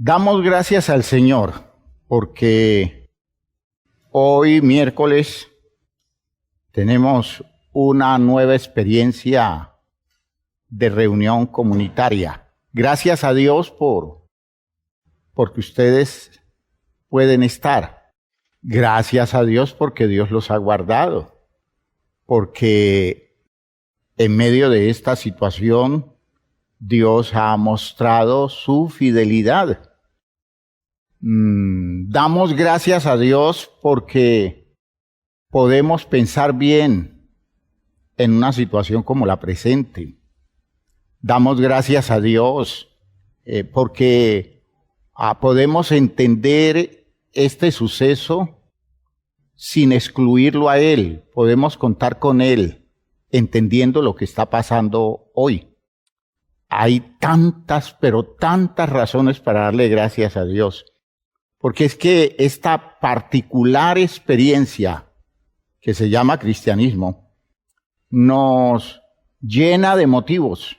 Damos gracias al Señor porque hoy miércoles tenemos una nueva experiencia de reunión comunitaria. Gracias a Dios porque ustedes pueden estar. Gracias a Dios porque Dios los ha guardado. Porque en medio de esta situación Dios ha mostrado su fidelidad. Damos gracias a Dios porque podemos pensar bien en una situación como la presente. Damos gracias a Dios porque podemos entender este suceso sin excluirlo a Él. Podemos contar con Él, entendiendo lo que está pasando hoy. Hay tantas, pero tantas razones para darle gracias a Dios. Porque es que esta particular experiencia que se llama cristianismo nos llena de motivos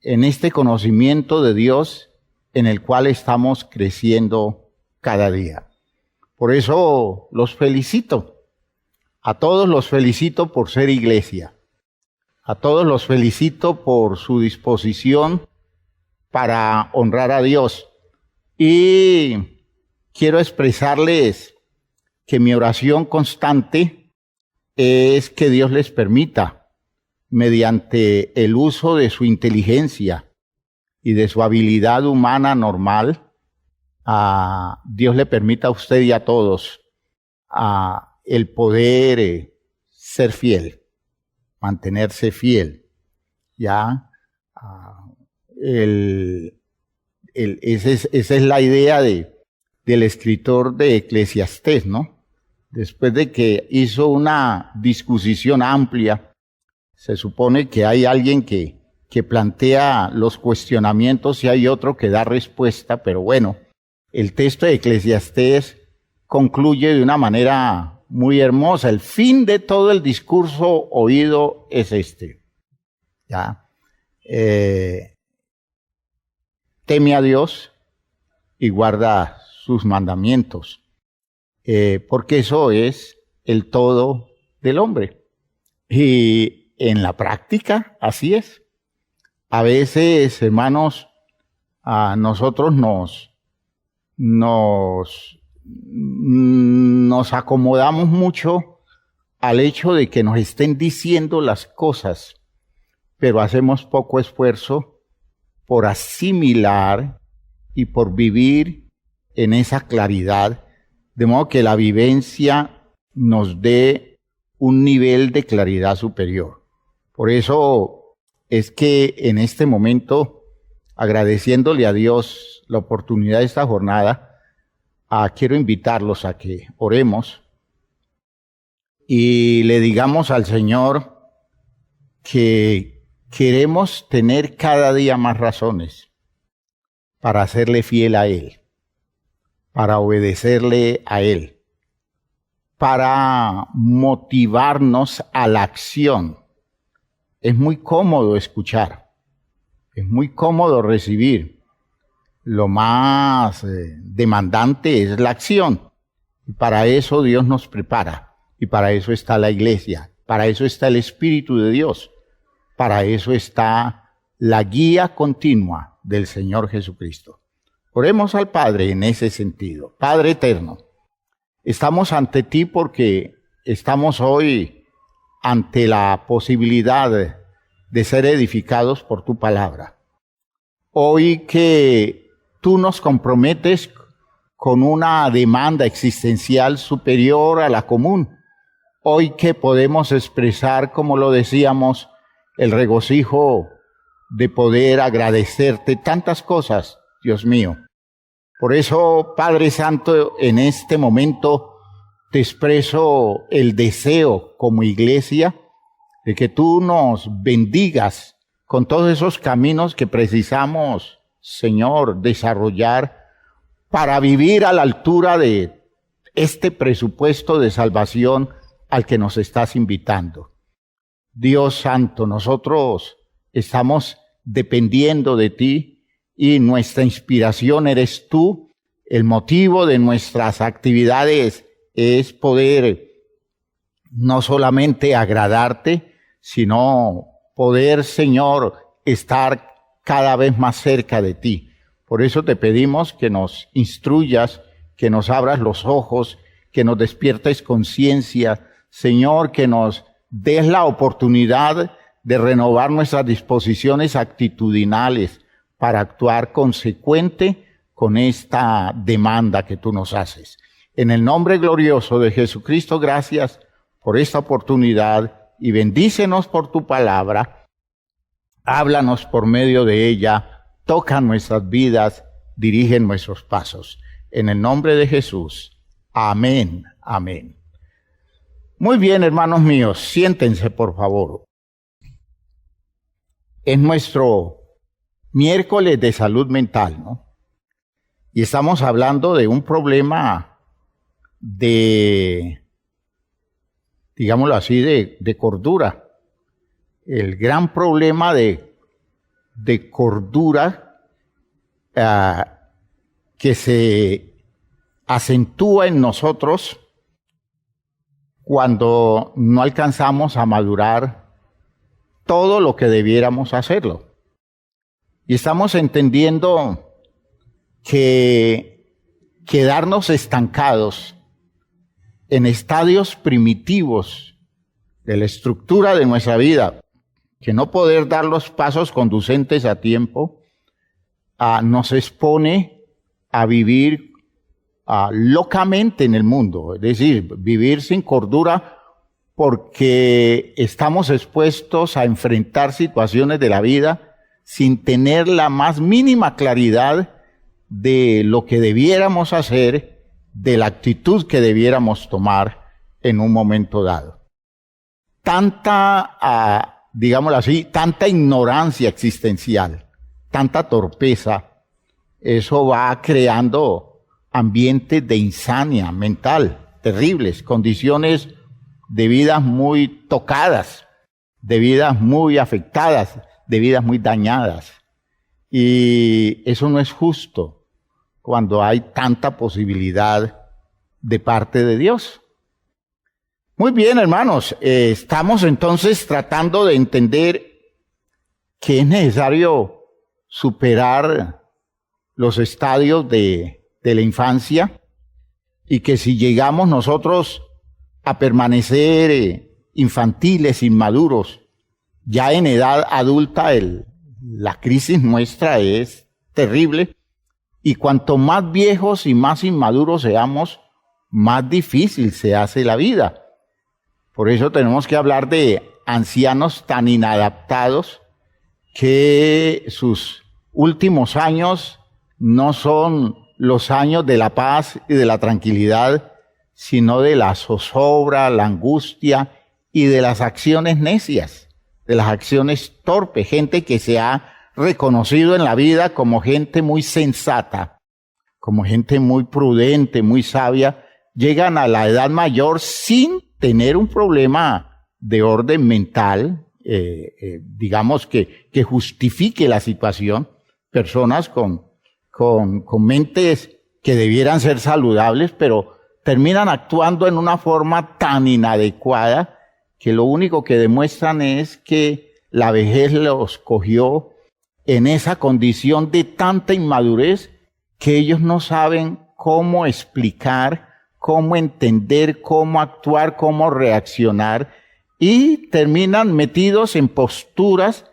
en este conocimiento de Dios en el cual estamos creciendo cada día. Por eso los felicito. A todos los felicito por ser iglesia. A todos los felicito por su disposición para honrar a Dios. Y quiero expresarles que mi oración constante es que Dios les permita, mediante el uso de su inteligencia y de su habilidad humana normal, Dios le permita a usted y a todos el poder ser fiel. Mantenerse fiel, ¿ya? Esa es la idea del escritor de Eclesiastés, ¿no? Después de que hizo una discusión amplia, se supone que hay alguien que plantea los cuestionamientos y hay otro que da respuesta, pero bueno, el texto de Eclesiastés concluye de una manera muy hermosa. El fin de todo el discurso oído es este. ¿Ya? Teme a Dios y guarda sus mandamientos, porque eso es el todo del hombre. Y en la práctica, así es. A veces, hermanos, a nosotros nos acomodamos mucho al hecho de que nos estén diciendo las cosas, pero hacemos poco esfuerzo por asimilar y por vivir en esa claridad, de modo que la vivencia nos dé un nivel de claridad superior. Por eso es que en este momento, agradeciéndole a Dios la oportunidad de esta jornada, quiero invitarlos a que oremos y le digamos al Señor que queremos tener cada día más razones para serle fiel a Él, para obedecerle a Él, para motivarnos a la acción. Es muy cómodo escuchar, es muy cómodo recibir. Lo más demandante es la acción. Y para eso Dios nos prepara. Y para eso está la iglesia. Para eso está el Espíritu de Dios. Para eso está la guía continua del Señor Jesucristo. Oremos al Padre en ese sentido. Padre eterno, estamos ante ti porque estamos hoy ante la posibilidad de ser edificados por tu palabra. Hoy que tú nos comprometes con una demanda existencial superior a la común. Hoy que podemos expresar, como lo decíamos, el regocijo de poder agradecerte tantas cosas, Dios mío. Por eso, Padre Santo, en este momento te expreso el deseo como iglesia de que tú nos bendigas con todos esos caminos que precisamos, Señor, desarrollar para vivir a la altura de este presupuesto de salvación al que nos estás invitando. Dios Santo, nosotros estamos dependiendo de ti y nuestra inspiración eres tú. El motivo de nuestras actividades es poder no solamente agradarte, sino poder, Señor, estar cada vez más cerca de ti. Por eso te pedimos que nos instruyas, que nos abras los ojos, que nos despiertes conciencia, Señor, que nos des la oportunidad de renovar nuestras disposiciones actitudinales para actuar consecuente con esta demanda que tú nos haces. En el nombre glorioso de Jesucristo, gracias por esta oportunidad y bendícenos por tu palabra. Háblanos por medio de ella, toca nuestras vidas, dirige nuestros pasos. En el nombre de Jesús. Amén. Amén. Muy bien, hermanos míos, siéntense por favor. Es nuestro miércoles de salud mental, ¿no? Y estamos hablando de un problema digámoslo así, de cordura. El gran problema de cordura que se acentúa en nosotros cuando no alcanzamos a madurar todo lo que debiéramos hacerlo. Y estamos entendiendo que quedarnos estancados en estadios primitivos de la estructura de nuestra vida, que no poder dar los pasos conducentes a tiempo, nos expone a vivir locamente en el mundo, es decir, vivir sin cordura porque estamos expuestos a enfrentar situaciones de la vida sin tener la más mínima claridad de lo que debiéramos hacer, de la actitud que debiéramos tomar en un momento dado. Tanta, digámoslo así, tanta ignorancia existencial, tanta torpeza, eso va creando ambientes de insania mental terribles, condiciones de vidas muy tocadas, de vidas muy afectadas, de vidas muy dañadas. Y eso no es justo cuando hay tanta posibilidad de parte de Dios. Muy bien, hermanos, estamos entonces tratando de entender que es necesario superar los estadios de la infancia y que si llegamos nosotros a permanecer infantiles, inmaduros, ya en edad adulta la crisis nuestra es terrible y cuanto más viejos y más inmaduros seamos, más difícil se hace la vida. Por eso tenemos que hablar de ancianos tan inadaptados que sus últimos años no son los años de la paz y de la tranquilidad, sino de la zozobra, la angustia y de las acciones necias, de las acciones torpes, gente que se ha reconocido en la vida como gente muy sensata, como gente muy prudente, muy sabia, llegan a la edad mayor sin tener un problema de orden mental, digamos que justifique la situación, personas con mentes que debieran ser saludables, pero terminan actuando en una forma tan inadecuada que lo único que demuestran es que la vejez los cogió en esa condición de tanta inmadurez que ellos no saben cómo explicar, cómo entender, cómo actuar, cómo reaccionar y terminan metidos en posturas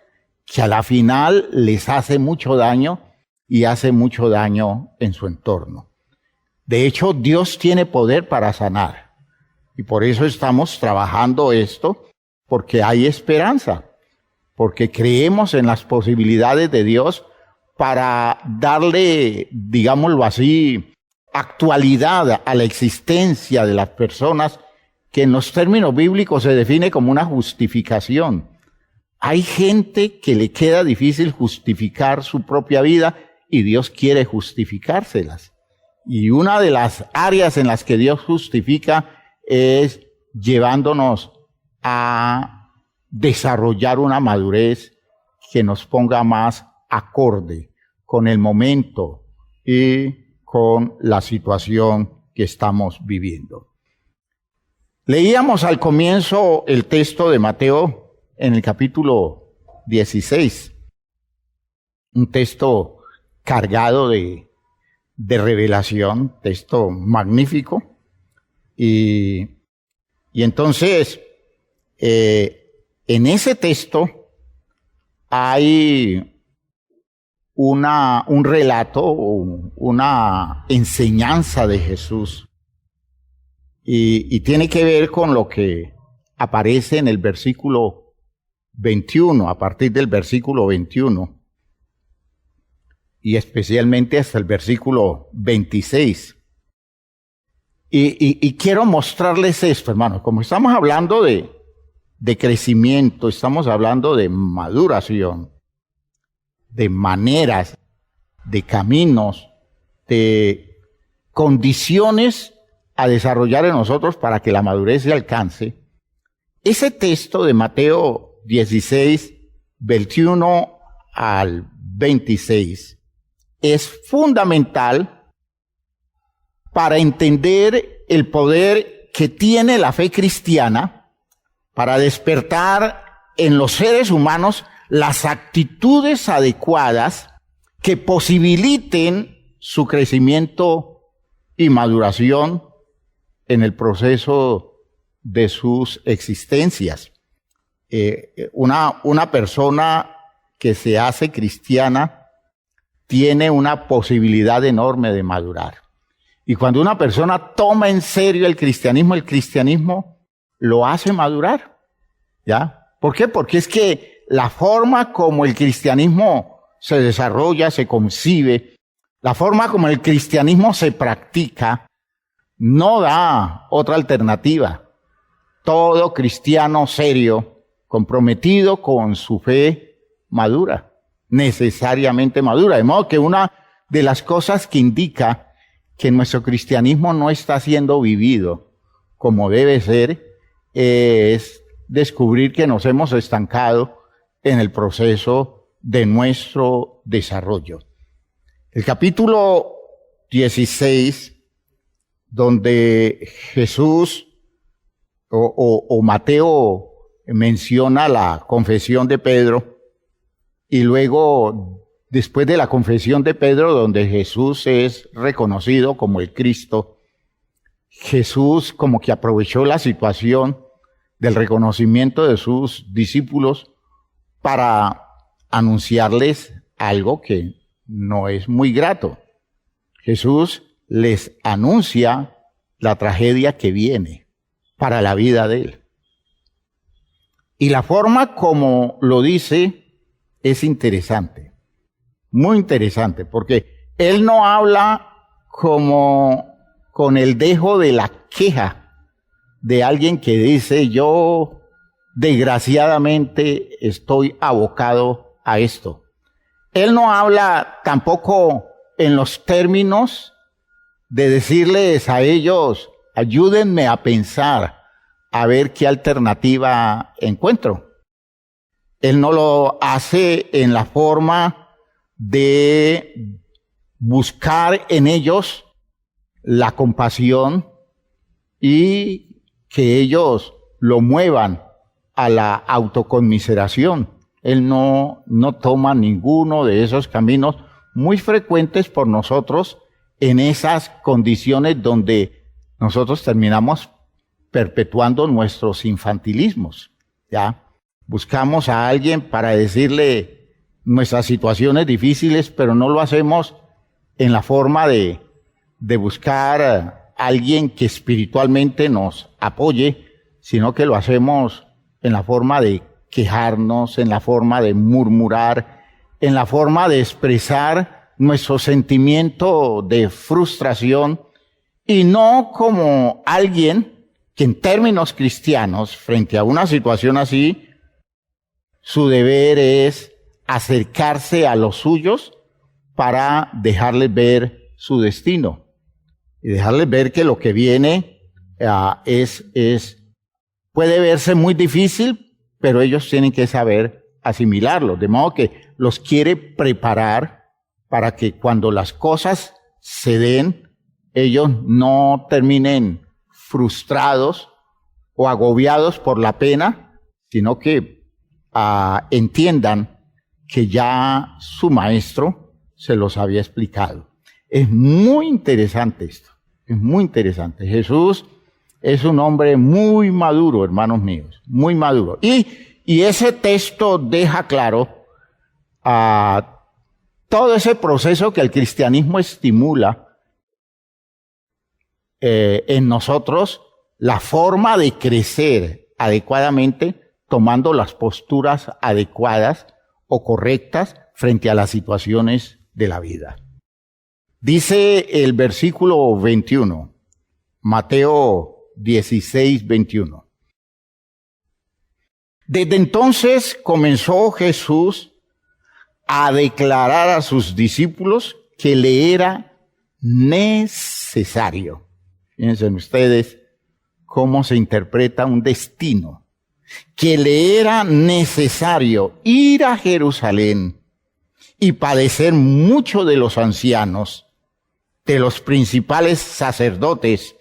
que a la final les hace mucho daño y hace mucho daño en su entorno. De hecho, Dios tiene poder para sanar y por eso estamos trabajando esto, porque hay esperanza, porque creemos en las posibilidades de Dios para darle, digámoslo así, actualidad a la existencia de las personas que en los términos bíblicos se define como una justificación. Hay gente que le queda difícil justificar su propia vida y Dios quiere justificárselas. Y una de las áreas en las que Dios justifica es llevándonos a desarrollar una madurez que nos ponga más acorde con el momento y con la situación que estamos viviendo. Leíamos al comienzo el texto de Mateo en el capítulo 16, un texto cargado de revelación, texto magnífico. Y entonces, en ese texto hay un relato, una enseñanza de Jesús. Y tiene que ver con lo que aparece en el versículo 21, a partir del versículo 21, y especialmente hasta el versículo 26. Y quiero mostrarles esto, hermanos. Como estamos hablando de crecimiento, estamos hablando de maduración, de maneras, de caminos, de condiciones a desarrollar en nosotros para que la madurez se alcance. Ese texto de Mateo 16, 21 al 26, es fundamental para entender el poder que tiene la fe cristiana para despertar en los seres humanos las actitudes adecuadas que posibiliten su crecimiento y maduración en el proceso de sus existencias. Una persona que se hace cristiana tiene una posibilidad enorme de madurar. Y cuando una persona toma en serio el cristianismo lo hace madurar, ¿ya? ¿Por qué? Porque es que la forma como el cristianismo se desarrolla, se concibe, la forma como el cristianismo se practica, no da otra alternativa. Todo cristiano serio, comprometido con su fe, madura, necesariamente madura. De modo que una de las cosas que indica que nuestro cristianismo no está siendo vivido como debe ser es descubrir que nos hemos estancado en el proceso de nuestro desarrollo. El capítulo 16, donde Jesús o Mateo menciona la confesión de Pedro, y luego, después de la confesión de Pedro, donde Jesús es reconocido como el Cristo, Jesús como que aprovechó la situación del reconocimiento de sus discípulos para anunciarles algo que no es muy grato. Jesús les anuncia la tragedia que viene para la vida de él. Y la forma como lo dice es interesante, muy interesante, porque él no habla como con el dejo de la queja de alguien que dice: yo desgraciadamente estoy abocado a esto. Él no habla tampoco en los términos de decirles a ellos: ayúdenme a pensar, a ver qué alternativa encuentro. Él no lo hace en la forma de buscar en ellos la compasión y que ellos lo muevan a la autoconmiseración. Él no toma ninguno de esos caminos muy frecuentes por nosotros en esas condiciones donde nosotros terminamos perpetuando nuestros infantilismos, ¿ya? Buscamos a alguien para decirle nuestras situaciones difíciles, pero no lo hacemos en la forma de buscar a alguien que espiritualmente nos apoye, sino que lo hacemos en la forma de quejarnos, en la forma de murmurar, en la forma de expresar nuestro sentimiento de frustración, y no como alguien que en términos cristianos, frente a una situación así, su deber es acercarse a los suyos para dejarles ver su destino y dejarles ver que lo que viene puede verse muy difícil, pero ellos tienen que saber asimilarlo, de modo que los quiere preparar para que cuando las cosas se den, ellos no terminen frustrados o agobiados por la pena, sino que entiendan que ya su maestro se los había explicado. Es muy interesante esto, es muy interesante. Jesús es un hombre muy maduro, hermanos míos, muy maduro. Y ese texto deja claro todo ese proceso que el cristianismo estimula en nosotros, la forma de crecer adecuadamente, tomando las posturas adecuadas o correctas frente a las situaciones de la vida. Dice el versículo 21, Mateo 16, 21. Desde entonces comenzó Jesús a declarar a sus discípulos que le era necesario. Fíjense ustedes cómo se interpreta un destino. Que le era necesario ir a Jerusalén y padecer mucho de los ancianos, de los principales sacerdotes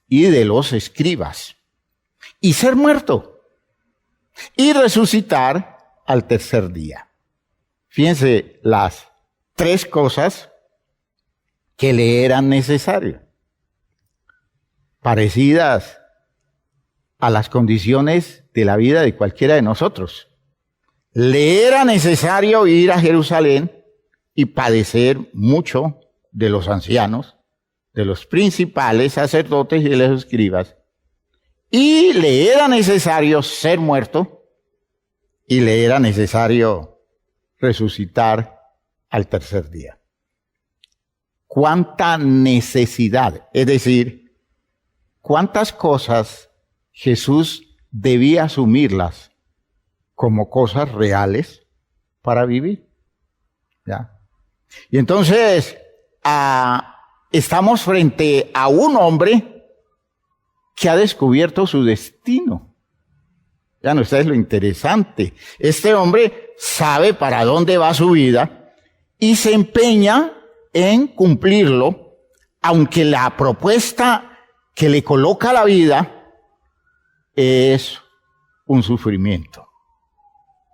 y de los escribas, y ser muerto, y resucitar al tercer día. Fíjense las tres cosas que le eran necesarias, parecidas a las condiciones de la vida de cualquiera de nosotros. Le era necesario ir a Jerusalén y padecer mucho de los ancianos, de los principales sacerdotes y de los escribas. Y le era necesario ser muerto y le era necesario resucitar al tercer día. ¿Cuánta necesidad? Es decir, ¿cuántas cosas Jesús debía asumirlas como cosas reales para vivir? ¿Ya? Y entonces estamos frente a un hombre que ha descubierto su destino. Ya no, esto es lo interesante. Este hombre sabe para dónde va su vida y se empeña en cumplirlo, aunque la propuesta que le coloca la vida es un sufrimiento,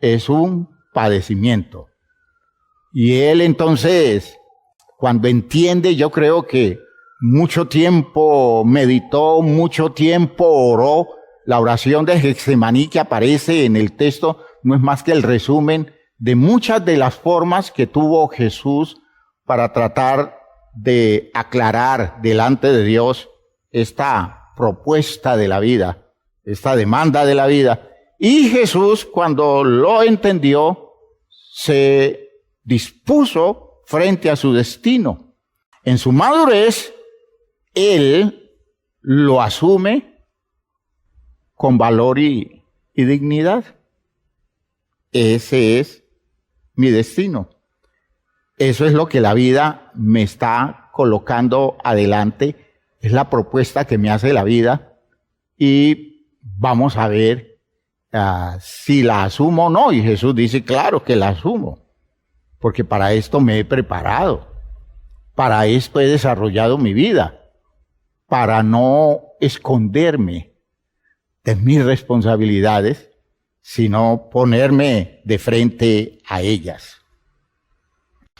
es un padecimiento. Y él entonces, cuando entiende, yo creo que mucho tiempo meditó, mucho tiempo oró. La oración de Getsemaní que aparece en el texto no es más que el resumen de muchas de las formas que tuvo Jesús para tratar de aclarar delante de Dios esta propuesta de la vida, esta demanda de la vida. Y Jesús, cuando lo entendió, se dispuso frente a su destino. En su madurez, él lo asume con valor y dignidad. Ese es mi destino. Eso es lo que la vida me está colocando adelante. Es la propuesta que me hace la vida. Y vamos a ver si la asumo o no. Y Jesús dice, claro que la asumo. Porque para esto me he preparado. Para esto he desarrollado mi vida. Para no esconderme de mis responsabilidades, sino ponerme de frente a ellas.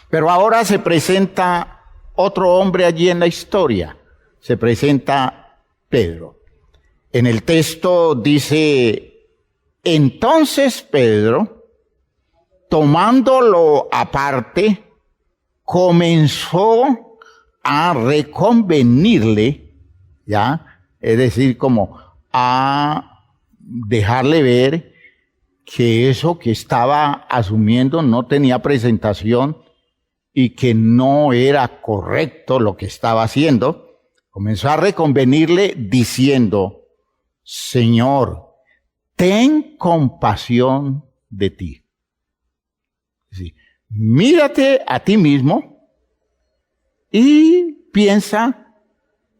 Pero ahora se presenta otro hombre allí en la historia. Se presenta Pedro. En el texto dice, entonces Pedro, tomándolo aparte, comenzó a reconvenirle, ¿ya? Es decir, como a dejarle ver que eso que estaba asumiendo no tenía presentación y que no era correcto lo que estaba haciendo. Comenzó a reconvenirle diciendo, Señor, ten compasión de ti. Sí. Mírate a ti mismo y piensa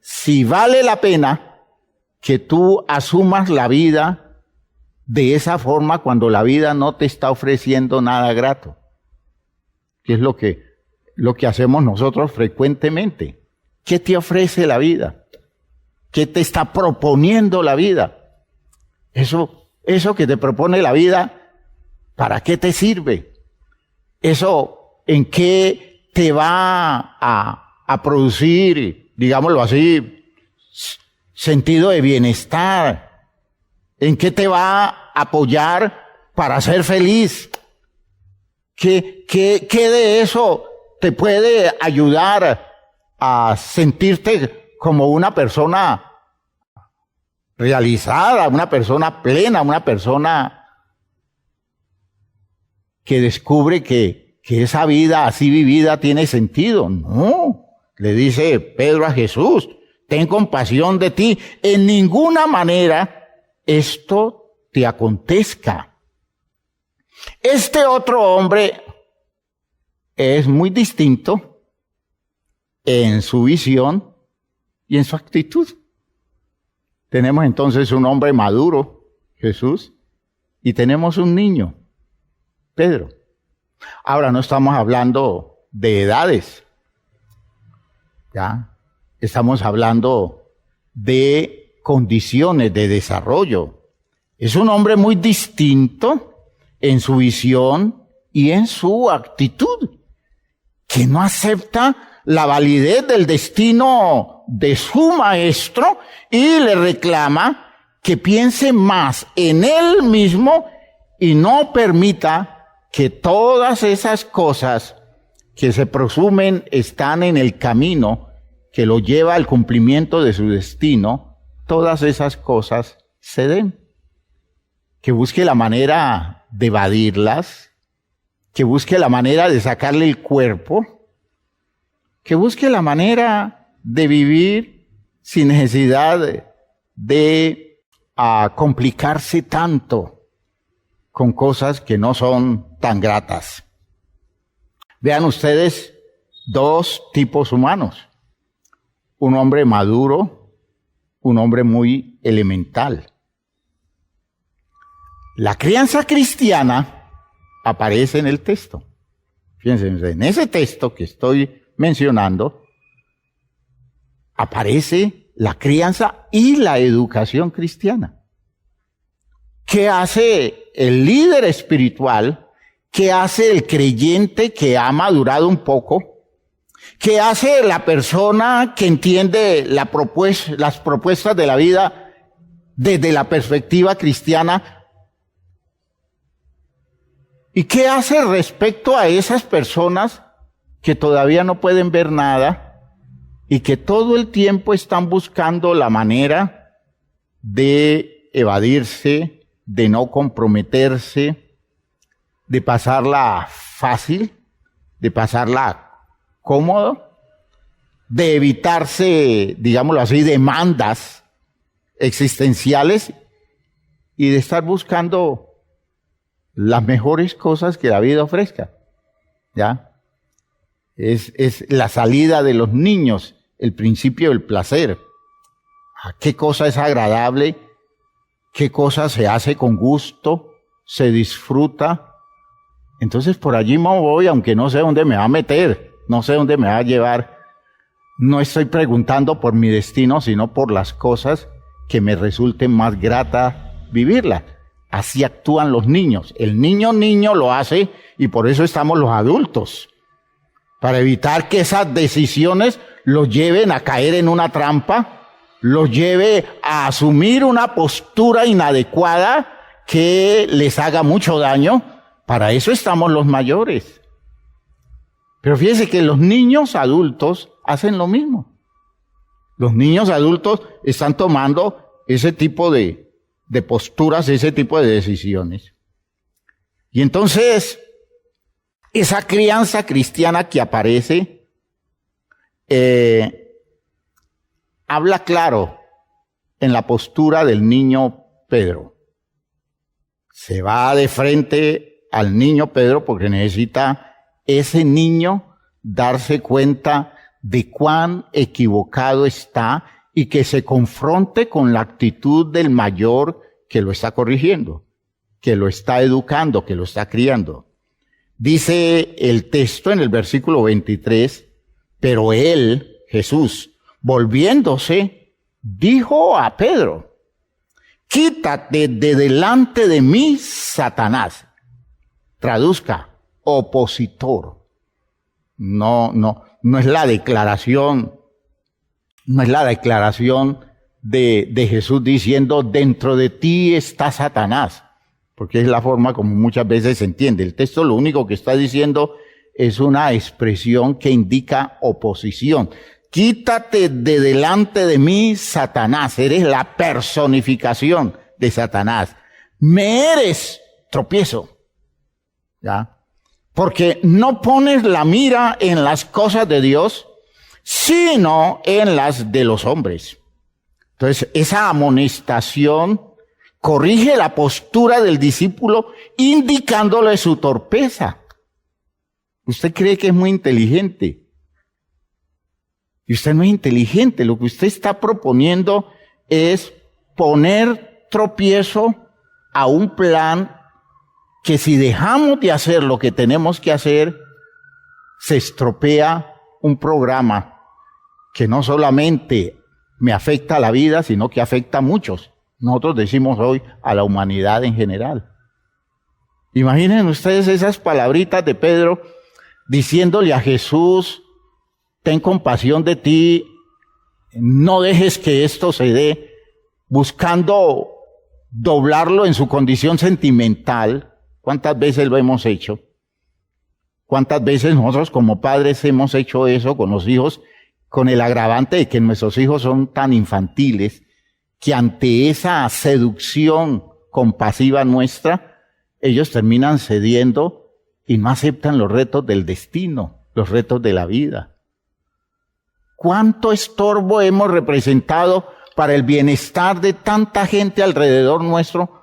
si vale la pena que tú asumas la vida de esa forma cuando la vida no te está ofreciendo nada grato. Que es lo que lo que hacemos nosotros frecuentemente. ¿Qué te ofrece la vida? ¿Qué te está proponiendo la vida? Eso que te propone la vida, ¿para qué te sirve? Eso, ¿en qué te va a producir, digámoslo así, sentido de bienestar? ¿En qué te va a apoyar para ser feliz? ¿Qué de eso te puede ayudar a sentirte como una persona realizada, una persona plena, una persona que descubre que esa vida así vivida tiene sentido? No, le dice Pedro a Jesús, ten compasión de ti, en ninguna manera esto te acontezca. Este otro hombre es muy distinto en su visión y en su actitud. Tenemos entonces un hombre maduro, Jesús, y tenemos un niño, Pedro. Ahora no estamos hablando de edades, ¿ya? Estamos hablando de condiciones de desarrollo. Es un hombre muy distinto en su visión y en su actitud, que no acepta la validez del destino de su maestro y le reclama que piense más en él mismo y no permita que todas esas cosas que se presumen están en el camino que lo lleva al cumplimiento de su destino, todas esas cosas se den. Que busque la manera de evadirlas, que busque la manera de sacarle el cuerpo, que busque la manera de vivir sin necesidad de complicarse tanto con cosas que no son tan gratas. Vean ustedes dos tipos humanos. Un hombre maduro, un hombre muy elemental. La crianza cristiana aparece en el texto. Fíjense, en ese texto que estoy mencionando, aparece la crianza y la educación cristiana. ¿Qué hace el líder espiritual? ¿Qué hace el creyente que ha madurado un poco? ¿Qué hace la persona que entiende las propuestas de la vida desde la perspectiva cristiana? ¿Y qué hace respecto a esas personas que todavía no pueden ver nada y que todo el tiempo están buscando la manera de evadirse, de no comprometerse, de pasarla fácil, de pasarla cómodo, de evitarse, digámoslo así, demandas existenciales y de estar buscando las mejores cosas que la vida ofrezca? ¿Ya? Es la salida de los niños, el principio del placer. ¿Qué cosa es agradable? ¿Qué cosa se hace con gusto? ¿Se disfruta? Entonces por allí me voy, aunque no sé dónde me va a meter, no sé dónde me va a llevar. No estoy preguntando por mi destino, sino por las cosas que me resulten más gratas vivirlas. Así actúan los niños. El niño lo hace y por eso estamos los adultos. Para evitar que esas decisiones los lleven a caer en una trampa, los lleve a asumir una postura inadecuada que les haga mucho daño. Para eso estamos los mayores. Pero fíjense que los niños adultos hacen lo mismo. Los niños adultos están tomando ese tipo de posturas, ese tipo de decisiones. Y entonces, esa crianza cristiana que aparece, habla claro en la postura del niño Pedro. Se va de frente al niño Pedro porque necesita ese niño darse cuenta de cuán equivocado está y que se confronte con la actitud del mayor que lo está corrigiendo, que lo está educando, que lo está criando. Dice el texto en el versículo 23, pero él, Jesús, volviéndose, dijo a Pedro, quítate de delante de mí, Satanás. Traduzca, opositor. No es la declaración, de Jesús diciendo, dentro de ti está Satanás, porque es la forma como muchas veces se entiende. El texto lo único que está diciendo es una expresión que indica oposición. Quítate de delante de mí, Satanás. Eres la personificación de Satanás. Me eres tropiezo. ¿Ya? Porque no pones la mira en las cosas de Dios, sino en las de los hombres. Entonces, esa amonestación corrige la postura del discípulo, indicándole su torpeza. Usted cree que es muy inteligente. Y usted no es inteligente. Lo que usted está proponiendo es poner tropiezo a un plan que si dejamos de hacer lo que tenemos que hacer, se estropea un programa que no solamente me afecta a la vida, sino que afecta a muchos. Nosotros decimos hoy a la humanidad en general. Imaginen ustedes esas palabritas de Pedro diciéndole a Jesús, ten compasión de ti, no dejes que esto se dé, buscando doblarlo en su condición sentimental. ¿Cuántas veces lo hemos hecho? ¿Cuántas veces nosotros como padres hemos hecho eso con los hijos, con el agravante de que nuestros hijos son tan infantiles, que ante esa seducción compasiva nuestra, ellos terminan cediendo y no aceptan los retos del destino, los retos de la vida? ¿Cuánto estorbo hemos representado para el bienestar de tanta gente alrededor nuestro?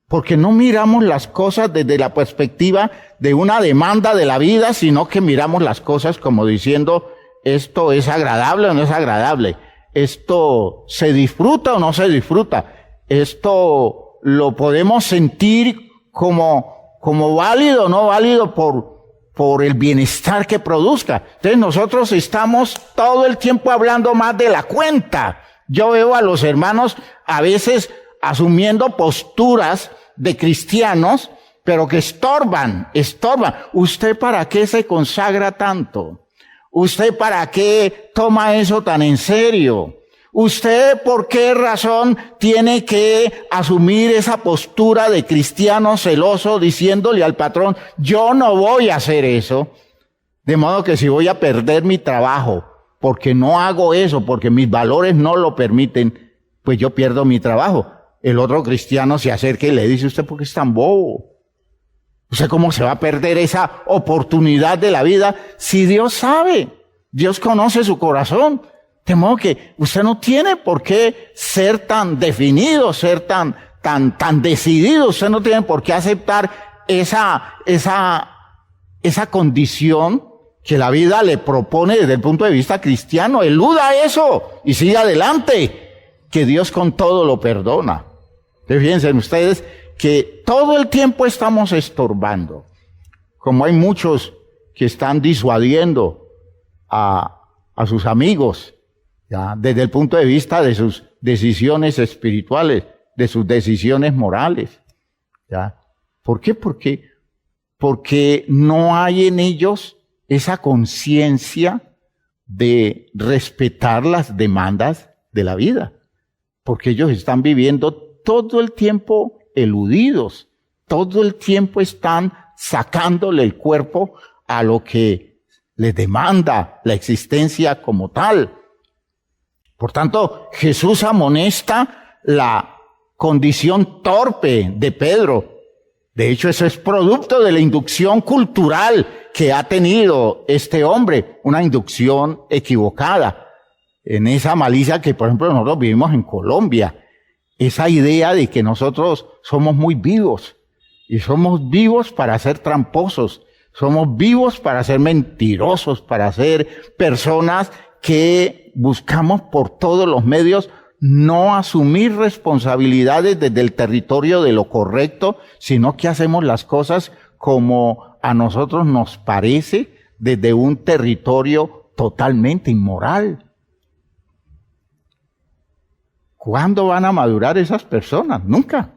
Porque no miramos las cosas desde la perspectiva de una demanda de la vida, sino que miramos las cosas como diciendo, esto es agradable o no es agradable, esto se disfruta o no se disfruta, esto lo podemos sentir como válido o no válido por el bienestar que produzca. Entonces nosotros estamos todo el tiempo hablando más de la cuenta. Yo veo a los hermanos a veces asumiendo posturas de cristianos, pero que estorban. ¿Usted para qué se consagra tanto? ¿Usted para qué toma eso tan en serio? ¿Usted por qué razón tiene que asumir esa postura de cristiano celoso diciéndole al patrón, yo no voy a hacer eso? De modo que si voy a perder mi trabajo porque no hago eso, porque mis valores no lo permiten, pues yo pierdo mi trabajo. El otro cristiano se acerca y le dice, ¿usted por qué es tan bobo? ¿Usted cómo se va a perder esa oportunidad de la vida si Dios sabe? Dios conoce su corazón. De modo que usted no tiene por qué ser tan definido, ser tan decidido. Usted no tiene por qué aceptar esa condición que la vida le propone desde el punto de vista cristiano. Eluda eso y siga adelante, que Dios con todo lo perdona. Entonces, fíjense ustedes que todo el tiempo estamos estorbando. Como hay muchos que están disuadiendo a sus amigos, ¿ya? Desde el punto de vista de sus decisiones espirituales, de sus decisiones morales. ¿Ya? ¿Por qué? Porque no hay en ellos esa conciencia de respetar las demandas de la vida. Porque ellos están viviendo todo el tiempo eludidos, todo el tiempo están sacándole el cuerpo a lo que les demanda la existencia como tal. Por tanto, Jesús amonesta la condición torpe de Pedro. De hecho, eso es producto de la inducción cultural que ha tenido este hombre, una inducción equivocada. En esa malicia que, por ejemplo, nosotros vivimos en Colombia, esa idea de que nosotros somos muy vivos, y somos vivos para ser tramposos, somos vivos para ser mentirosos, para ser personas que buscamos por todos los medios no asumir responsabilidades desde el territorio de lo correcto, sino que hacemos las cosas como a nosotros nos parece desde un territorio totalmente inmoral. ¿Cuándo van a madurar esas personas? Nunca.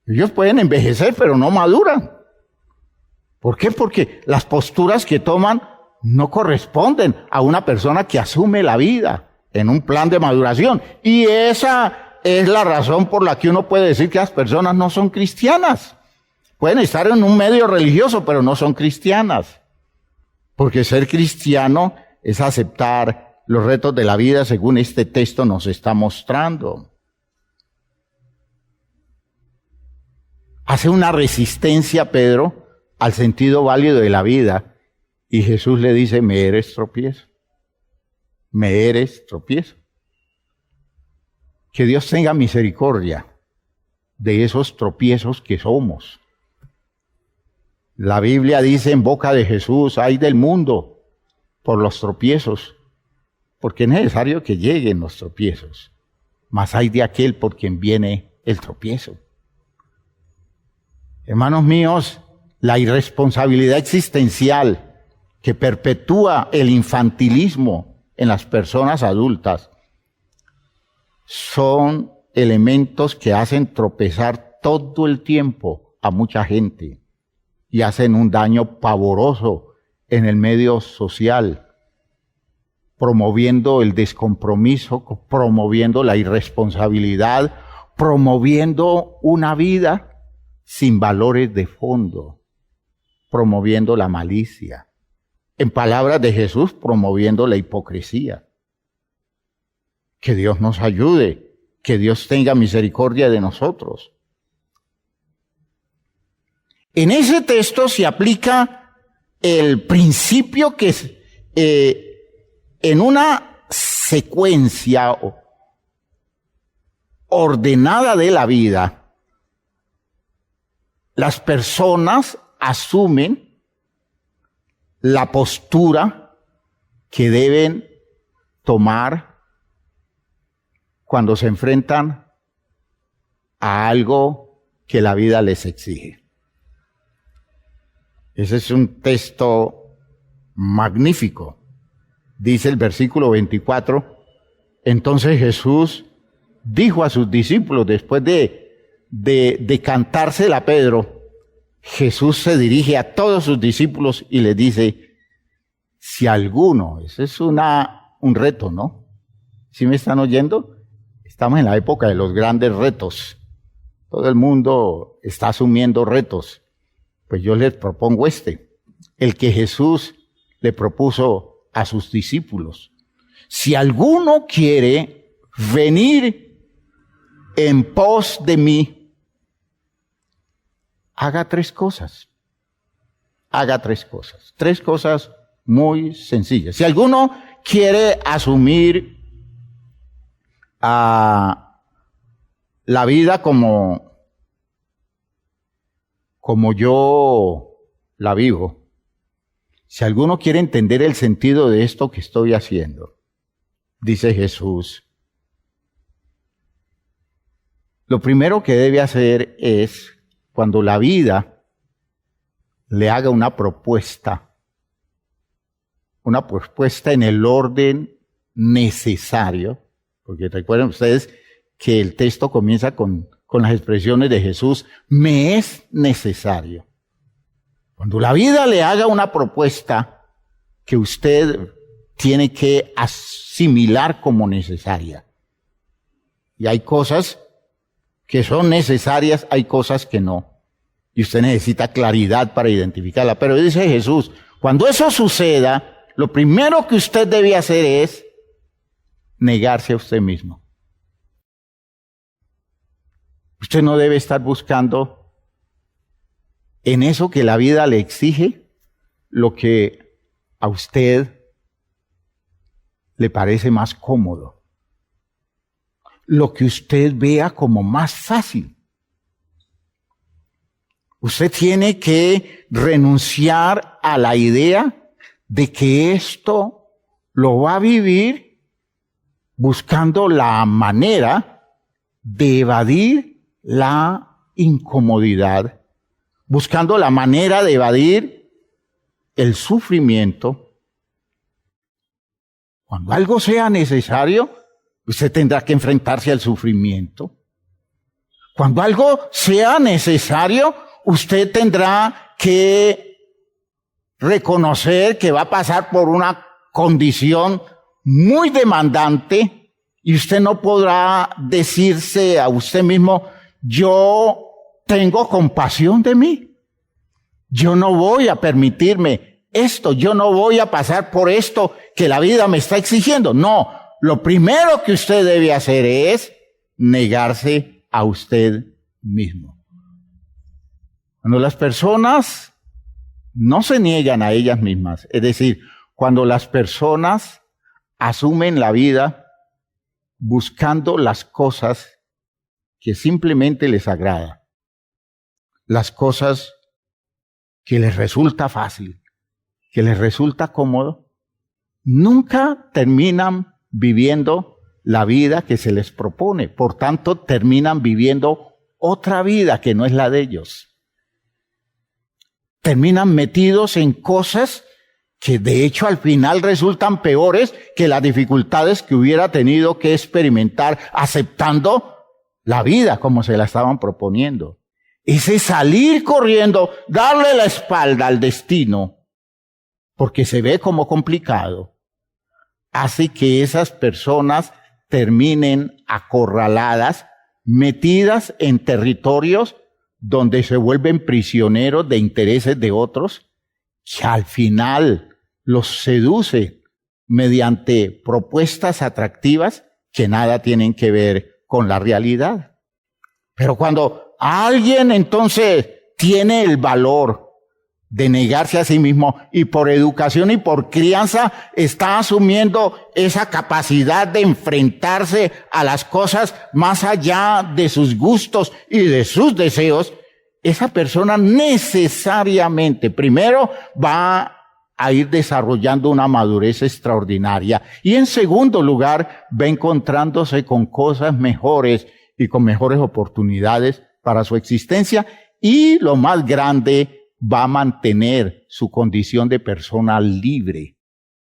Ellos pueden envejecer, pero no maduran. ¿Por qué? Porque las posturas que toman no corresponden a una persona que asume la vida en un plan de maduración. Y esa es la razón por la que uno puede decir que las personas no son cristianas. Pueden estar en un medio religioso, pero no son cristianas. Porque ser cristiano es aceptar los retos de la vida según este texto nos está mostrando. Hace una resistencia Pedro al sentido válido de la vida y Jesús le dice, me eres tropiezo. Me eres tropiezo. Que Dios tenga misericordia de esos tropiezos que somos. La Biblia dice en boca de Jesús, ay del mundo por los tropiezos, porque es necesario que lleguen los tropiezos, mas hay de aquel por quien viene el tropiezo. Hermanos míos, la irresponsabilidad existencial que perpetúa el infantilismo en las personas adultas son elementos que hacen tropezar todo el tiempo a mucha gente y hacen un daño pavoroso en el medio social, promoviendo el descompromiso, promoviendo la irresponsabilidad, promoviendo una vida sin valores de fondo, promoviendo la malicia. En palabras de Jesús, promoviendo la hipocresía. Que Dios nos ayude, que Dios tenga misericordia de nosotros. En ese texto se aplica el principio que es, en una secuencia ordenada de la vida, las personas asumen la postura que deben tomar cuando se enfrentan a algo que la vida les exige. Ese es un texto magnífico. Dice el versículo 24, entonces Jesús dijo a sus discípulos, después de cantársela a Pedro, Jesús se dirige a todos sus discípulos y les dice, si alguno, ese es un reto, ¿no? ¿Sí me están oyendo? Estamos en la época de los grandes retos. Todo el mundo está asumiendo retos. Pues yo les propongo el que Jesús le propuso a sus discípulos. Si alguno quiere venir en pos de mí, haga tres cosas. Haga tres cosas. Tres cosas muy sencillas. Si alguno quiere asumir la vida como yo la vivo, si alguno quiere entender el sentido de esto que estoy haciendo, dice Jesús, lo primero que debe hacer es, cuando la vida le haga una propuesta en el orden necesario, porque recuerden ustedes que el texto comienza con las expresiones de Jesús, me es necesario. Cuando la vida le haga una propuesta que usted tiene que asimilar como necesaria. Y hay cosas que son necesarias, hay cosas que no. Y usted necesita claridad para identificarla. Pero dice Jesús, cuando eso suceda, lo primero que usted debe hacer es negarse a usted mismo. Usted no debe estar buscando en eso que la vida le exige lo que a usted le parece más cómodo, lo que usted vea como más fácil. Usted tiene que renunciar a la idea de que esto lo va a vivir buscando la manera de evadir la incomodidad, buscando la manera de evadir el sufrimiento. Cuando algo sea necesario, usted tendrá que enfrentarse al sufrimiento. Cuando algo sea necesario, usted tendrá que reconocer que va a pasar por una condición muy demandante y usted no podrá decirse a usted mismo, yo tengo compasión de mí. Yo no voy a permitirme esto, yo no voy a pasar por esto que la vida me está exigiendo. No, lo primero que usted debe hacer es negarse a usted mismo. Cuando las personas no se niegan a ellas mismas, es decir, cuando las personas asumen la vida buscando las cosas que simplemente les agrada, las cosas que les resulta fácil, que les resulta cómodo, nunca terminan viviendo la vida que se les propone. Por tanto, terminan viviendo otra vida que no es la de ellos. Terminan metidos en cosas que de hecho al final resultan peores que las dificultades que hubiera tenido que experimentar aceptando la vida como se la estaban proponiendo. Ese salir corriendo, darle la espalda al destino, porque se ve como complicado, hace que esas personas terminen acorraladas, metidas en territorios donde se vuelven prisioneros de intereses de otros, que al final los seduce mediante propuestas atractivas que nada tienen que ver con la realidad. Pero cuando alguien entonces tiene el valor de negarse a sí mismo y por educación y por crianza está asumiendo esa capacidad de enfrentarse a las cosas más allá de sus gustos y de sus deseos, esa persona necesariamente primero va a ir desarrollando una madurez extraordinaria y en segundo lugar va encontrándose con cosas mejores y con mejores oportunidades para su existencia y lo más grande, va a mantener su condición de persona libre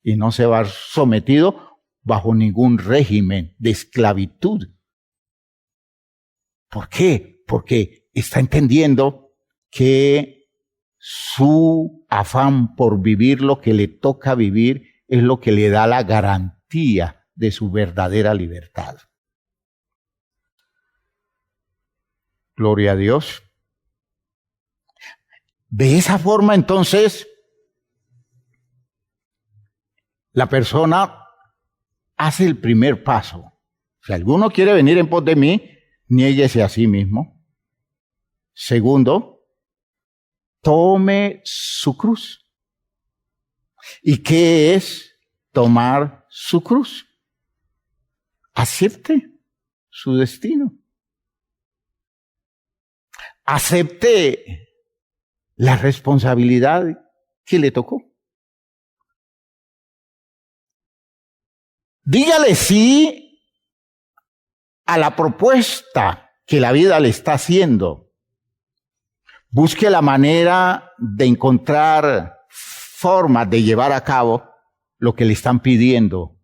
y no se va a ver sometido bajo ningún régimen de esclavitud. ¿Por qué? Porque está entendiendo que su afán por vivir lo que le toca vivir es lo que le da la garantía de su verdadera libertad. Gloria a Dios. De esa forma, entonces, la persona hace el primer paso. Si alguno quiere venir en pos de mí, niéguese a sí mismo. Segundo, tome su cruz. ¿Y qué es tomar su cruz? Acepte su destino. Acepte la responsabilidad que le tocó. Dígale sí a la propuesta que la vida le está haciendo. Busque la manera de encontrar formas de llevar a cabo lo que le están pidiendo.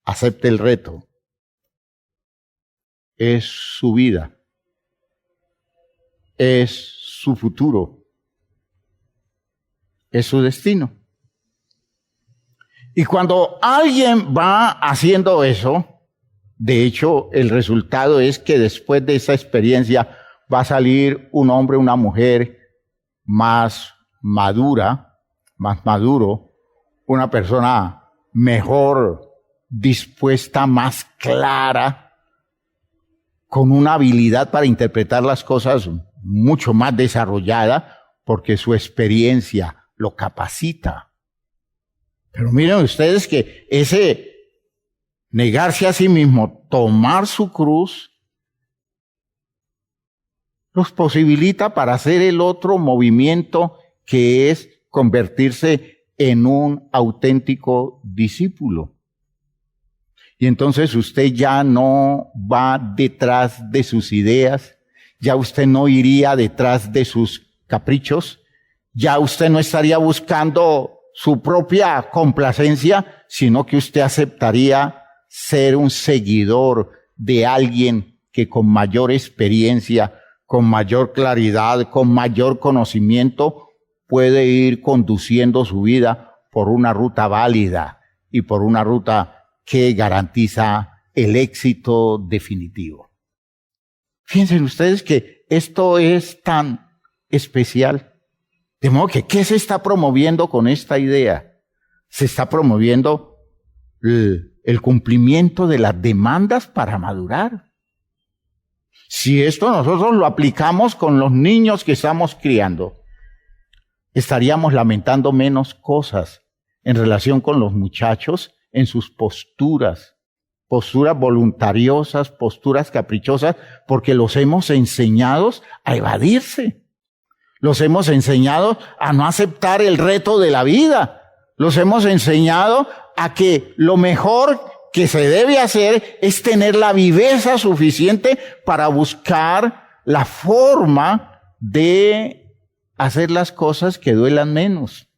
Acepte el reto. Es su vida. Es su futuro. Es su destino. Y cuando alguien va haciendo eso, de hecho, el resultado es que después de esa experiencia va a salir un hombre, una mujer más madura, más maduro, una persona mejor dispuesta, más clara, con una habilidad para interpretar las cosas mucho más desarrollada, porque su experiencia lo capacita. Pero miren ustedes que ese negarse a sí mismo, tomar su cruz, los posibilita para hacer el otro movimiento que es convertirse en un auténtico discípulo. Y entonces usted ya no va detrás de sus ideas, ya usted no iría detrás de sus caprichos, ya usted no estaría buscando su propia complacencia, sino que usted aceptaría ser un seguidor de alguien que con mayor experiencia, con mayor claridad, con mayor conocimiento, puede ir conduciendo su vida por una ruta válida y por una ruta que garantiza el éxito definitivo. Fíjense ustedes que esto es tan especial. De modo que, ¿qué se está promoviendo con esta idea? Se está promoviendo el cumplimiento de las demandas para madurar. Si esto nosotros lo aplicamos con los niños que estamos criando, estaríamos lamentando menos cosas en relación con los muchachos en sus posturas voluntariosas, posturas caprichosas, porque los hemos enseñado a evadirse. Los hemos enseñado a no aceptar el reto de la vida. Los hemos enseñado a que lo mejor que se debe hacer es tener la viveza suficiente para buscar la forma de hacer las cosas que duelan menos.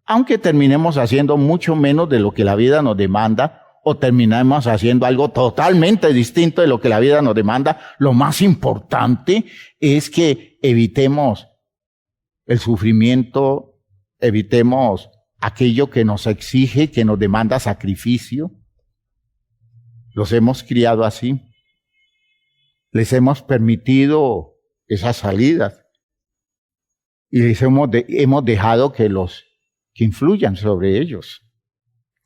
Aunque terminemos haciendo mucho menos de lo que la vida nos demanda, o terminemos haciendo algo totalmente distinto de lo que la vida nos demanda, lo más importante es que evitemos el sufrimiento, evitemos aquello que nos exige, que nos demanda sacrificio. Los hemos criado así. Les hemos permitido esas salidas. Y les hemos dejado que influyan sobre ellos.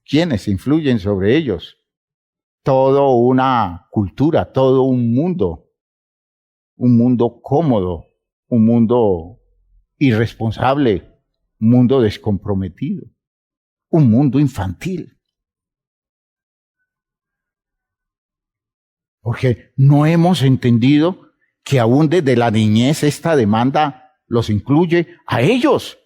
¿Quiénes influyen sobre ellos? Toda una cultura, todo un mundo cómodo, un mundo irresponsable, un mundo descomprometido, un mundo infantil. Porque no hemos entendido que aún desde la niñez esta demanda los incluye a ellos.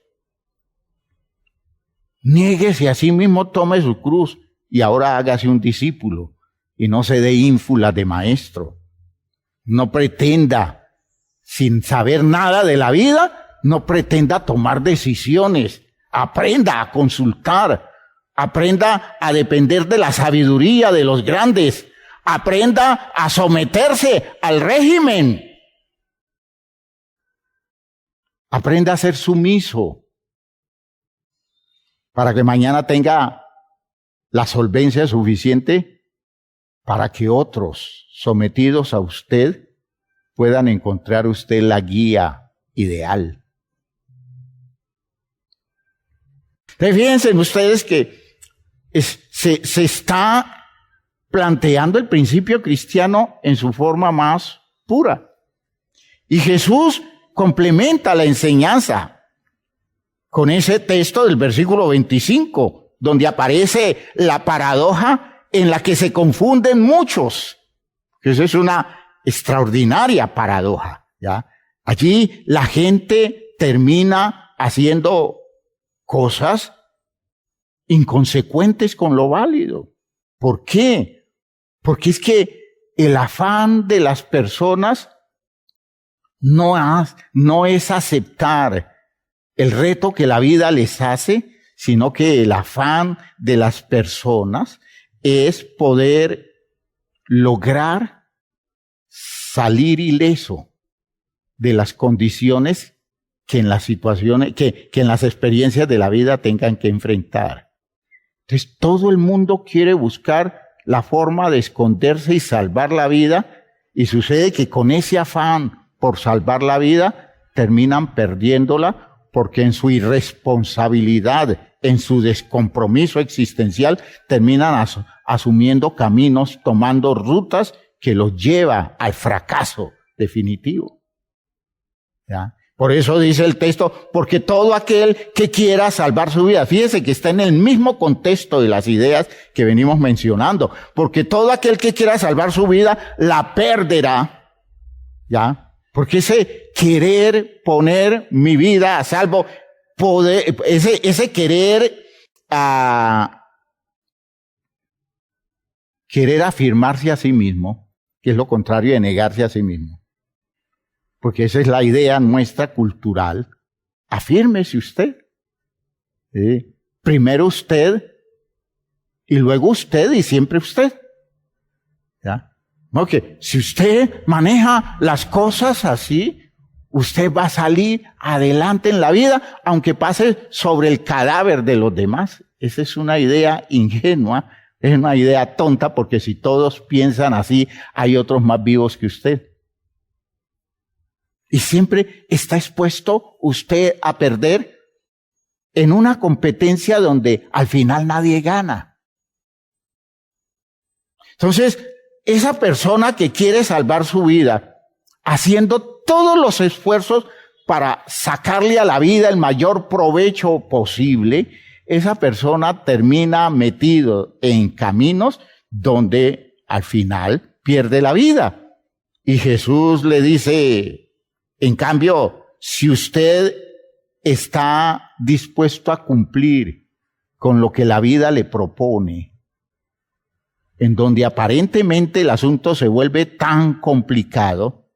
Niéguese a sí mismo, tome su cruz y ahora hágase un discípulo y no se dé ínfulas de maestro. No pretenda, sin saber nada de la vida, no pretenda tomar decisiones. Aprenda a consultar, aprenda a depender de la sabiduría de los grandes, aprenda a someterse al régimen, aprenda a ser sumiso, para que mañana tenga la solvencia suficiente para que otros sometidos a usted puedan encontrar usted la guía ideal. Fíjense ustedes que se está planteando el principio cristiano en su forma más pura. Y Jesús complementa la enseñanza con ese texto del versículo 25, donde aparece la paradoja en la que se confunden muchos. Esa es una extraordinaria paradoja, ¿ya? Allí la gente termina haciendo cosas inconsecuentes con lo válido. ¿Por qué? Porque es que el afán de las personas no es aceptar el reto que la vida les hace, sino que el afán de las personas es poder lograr salir ileso de las condiciones que en las situaciones, que en las experiencias de la vida tengan que enfrentar. Entonces, todo el mundo quiere buscar la forma de esconderse y salvar la vida, y sucede que con ese afán por salvar la vida terminan perdiéndola, porque en su irresponsabilidad, en su descompromiso existencial, terminan asumiendo caminos, tomando rutas que los lleva al fracaso definitivo. ¿Ya? Por eso dice el texto, porque todo aquel que quiera salvar su vida, fíjese que está en el mismo contexto de las ideas que venimos mencionando, porque todo aquel que quiera salvar su vida la perderá, ¿ya? Porque ese querer poner mi vida a salvo, ese querer afirmarse a sí mismo, que es lo contrario de negarse a sí mismo, porque esa es la idea nuestra cultural. Afírmese usted. ¿Sí? Primero usted, y luego usted, y siempre usted. ¿Ya? Porque si usted maneja las cosas así, usted va a salir adelante en la vida, aunque pase sobre el cadáver de los demás. Esa es una idea ingenua, es una idea tonta, porque si todos piensan así, hay otros más vivos que usted. Y siempre está expuesto usted a perder en una competencia donde al final nadie gana. Entonces, esa persona que quiere salvar su vida, haciendo todos los esfuerzos para sacarle a la vida el mayor provecho posible, esa persona termina metido en caminos donde al final pierde la vida. Y Jesús le dice, en cambio, si usted está dispuesto a cumplir con lo que la vida le propone, en donde aparentemente el asunto se vuelve tan complicado,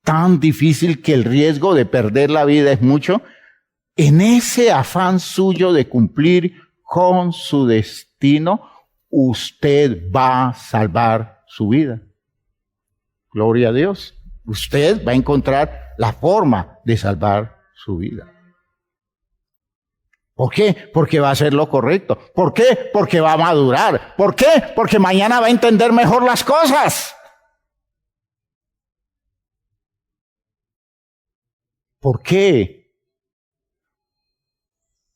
tan difícil que el riesgo de perder la vida es mucho, en ese afán suyo de cumplir con su destino, usted va a salvar su vida. Gloria a Dios. Usted va a encontrar la forma de salvar su vida. ¿Por qué? Porque va a hacer lo correcto. ¿Por qué? Porque va a madurar. ¿Por qué? Porque mañana va a entender mejor las cosas. ¿Por qué?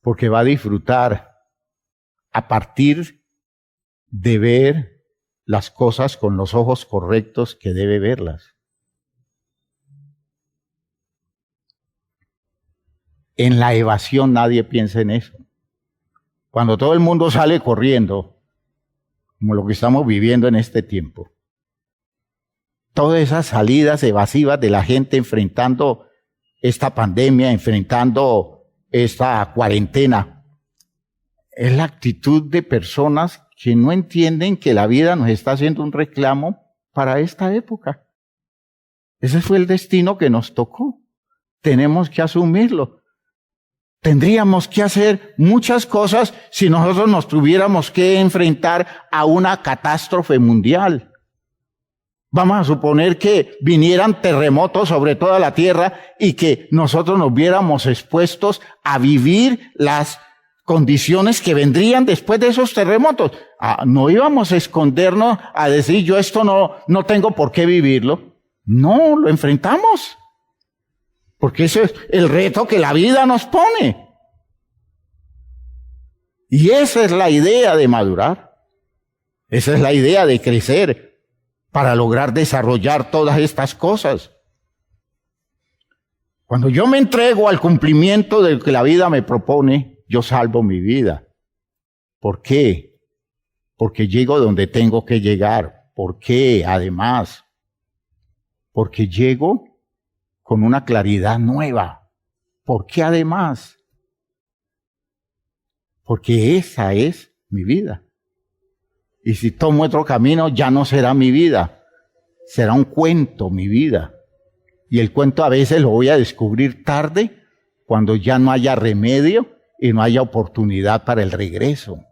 Porque va a disfrutar a partir de ver las cosas con los ojos correctos que debe verlas. En la evasión nadie piensa en eso. Cuando todo el mundo sale corriendo, como lo que estamos viviendo en este tiempo, todas esas salidas evasivas de la gente enfrentando esta pandemia, enfrentando esta cuarentena, es la actitud de personas que no entienden que la vida nos está haciendo un reclamo para esta época. Ese fue el destino que nos tocó. Tenemos que asumirlo. Tendríamos que hacer muchas cosas si nosotros nos tuviéramos que enfrentar a una catástrofe mundial. Vamos a suponer que vinieran terremotos sobre toda la tierra y que nosotros nos viéramos expuestos a vivir las condiciones que vendrían después de esos terremotos. No íbamos a escondernos a decir, yo esto no tengo por qué vivirlo. No, lo enfrentamos. Porque ese es el reto que la vida nos pone. Y esa es la idea de madurar. Esa es la idea de crecer para lograr desarrollar todas estas cosas. Cuando yo me entrego al cumplimiento de lo que la vida me propone, yo salvo mi vida. ¿Por qué? Porque llego donde tengo que llegar. ¿Por qué? Además, porque llego con una claridad nueva. ¿Por qué además? Porque esa es mi vida. Y si tomo otro camino, ya no será mi vida. Será un cuento mi vida. Y el cuento a veces lo voy a descubrir tarde, cuando ya no haya remedio y no haya oportunidad para el regreso.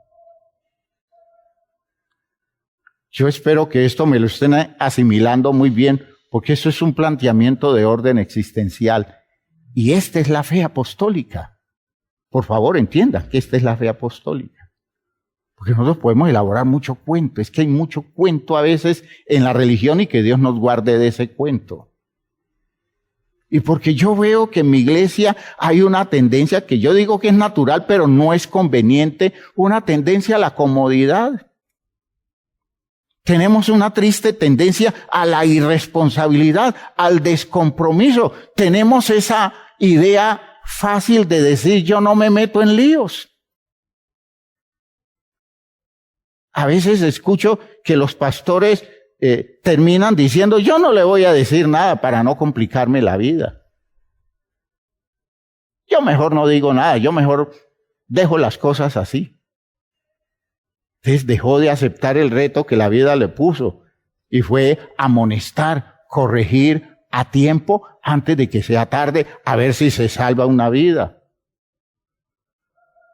Yo espero que esto me lo estén asimilando muy bien, porque eso es un planteamiento de orden existencial. Y esta es la fe apostólica. Por favor, entiendan que esta es la fe apostólica. Porque nosotros podemos elaborar mucho cuento. Es que hay mucho cuento a veces en la religión y que Dios nos guarde de ese cuento. Y porque yo veo que en mi iglesia hay una tendencia que yo digo que es natural, pero no es conveniente, una tendencia a la comodidad. Tenemos una triste tendencia a la irresponsabilidad, al descompromiso. Tenemos esa idea fácil de decir, yo no me meto en líos. A veces escucho que los pastores terminan diciendo, yo no le voy a decir nada para no complicarme la vida. Yo mejor no digo nada, yo mejor dejo las cosas así. Entonces dejó de aceptar el reto que la vida le puso y fue amonestar, corregir, a tiempo antes de que sea tarde, a ver si se salva una vida.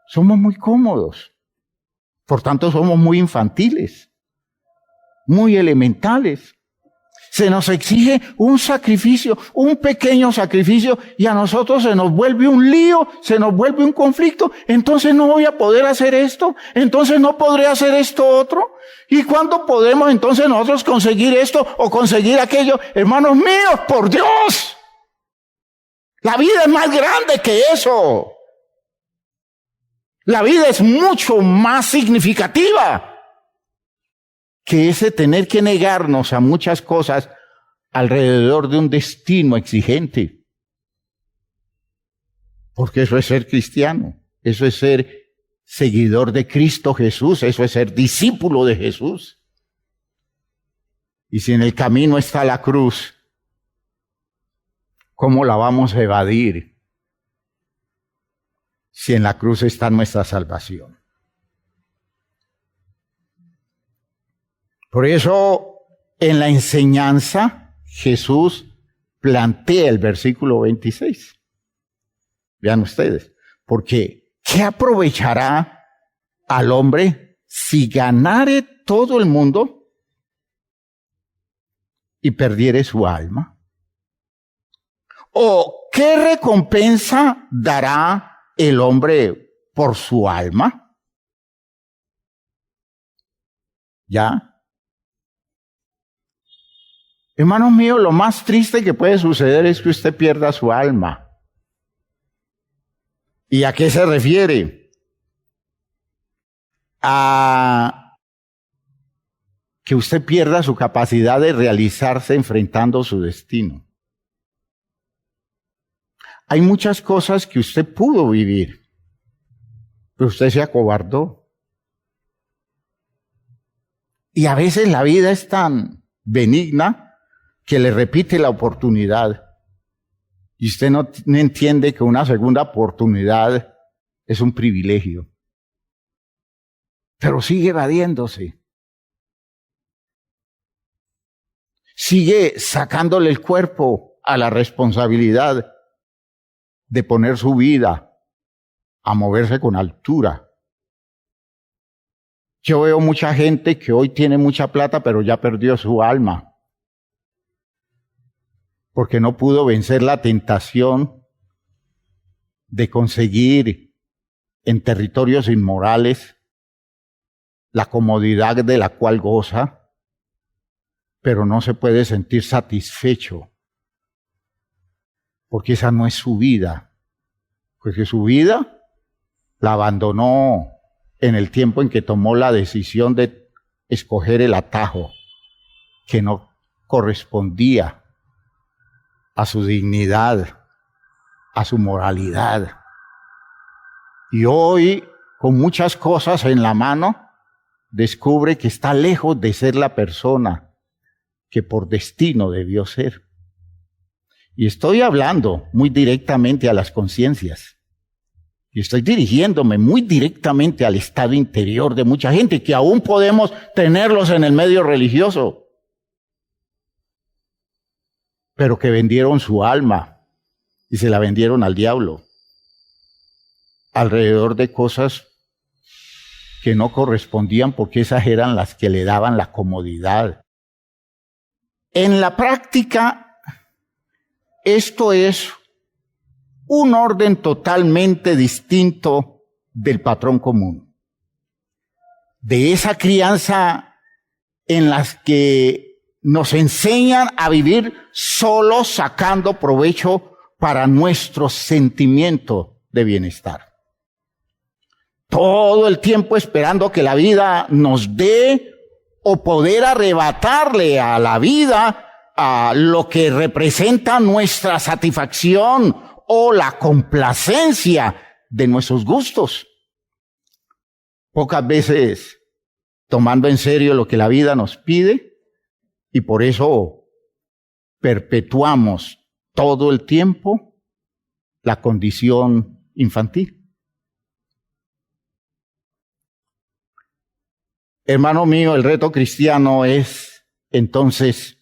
Somos muy cómodos. Por tanto, somos muy infantiles, muy elementales. Se nos exige un sacrificio, un pequeño sacrificio, y a nosotros se nos vuelve un lío, se nos vuelve un conflicto. Entonces no voy a poder hacer esto, entonces no podré hacer esto otro. ¿Y cuándo podemos entonces nosotros conseguir esto o conseguir aquello? Hermanos míos, por Dios, la vida es más grande que eso. La vida es mucho más significativa que ese tener que negarnos a muchas cosas alrededor de un destino exigente. Porque eso es ser cristiano, eso es ser seguidor de Cristo Jesús, eso es ser discípulo de Jesús. Y si en el camino está la cruz, ¿cómo la vamos a evadir? Si en la cruz está nuestra salvación. Por eso, en la enseñanza, Jesús plantea el versículo 26. Vean ustedes, porque ¿qué aprovechará al hombre si ganare todo el mundo y perdiere su alma? ¿O qué recompensa dará el hombre por su alma? ¿Ya? Hermanos míos, lo más triste que puede suceder es que usted pierda su alma. ¿Y a qué se refiere? A que usted pierda su capacidad de realizarse enfrentando su destino. Hay muchas cosas que usted pudo vivir, pero usted se acobardó. Y a veces la vida es tan benigna que le repite la oportunidad. Y usted no entiende que una segunda oportunidad es un privilegio. Pero sigue evadiéndose. Sigue sacándole el cuerpo a la responsabilidad de poner su vida a moverse con altura. Yo veo mucha gente que hoy tiene mucha plata, pero ya perdió su alma, porque no pudo vencer la tentación de conseguir en territorios inmorales la comodidad de la cual goza, pero no se puede sentir satisfecho, porque esa no es su vida, porque su vida la abandonó en el tiempo en que tomó la decisión de escoger el atajo que no correspondía a su dignidad, a su moralidad. Y hoy, con muchas cosas en la mano, descubre que está lejos de ser la persona que por destino debió ser. Y estoy hablando muy directamente a las conciencias. Y estoy dirigiéndome muy directamente al estado interior de mucha gente, que aún podemos tenerlos en el medio religioso, pero que vendieron su alma y se la vendieron al diablo alrededor de cosas que no correspondían, porque esas eran las que le daban la comodidad. En la práctica, esto es un orden totalmente distinto del patrón común, de esa crianza en las que nos enseñan a vivir solo sacando provecho para nuestro sentimiento de bienestar. Todo el tiempo esperando que la vida nos dé o poder arrebatarle a la vida a lo que representa nuestra satisfacción o la complacencia de nuestros gustos. Pocas veces tomando en serio lo que la vida nos pide, y por eso perpetuamos todo el tiempo la condición infantil. Hermano mío, el reto cristiano es entonces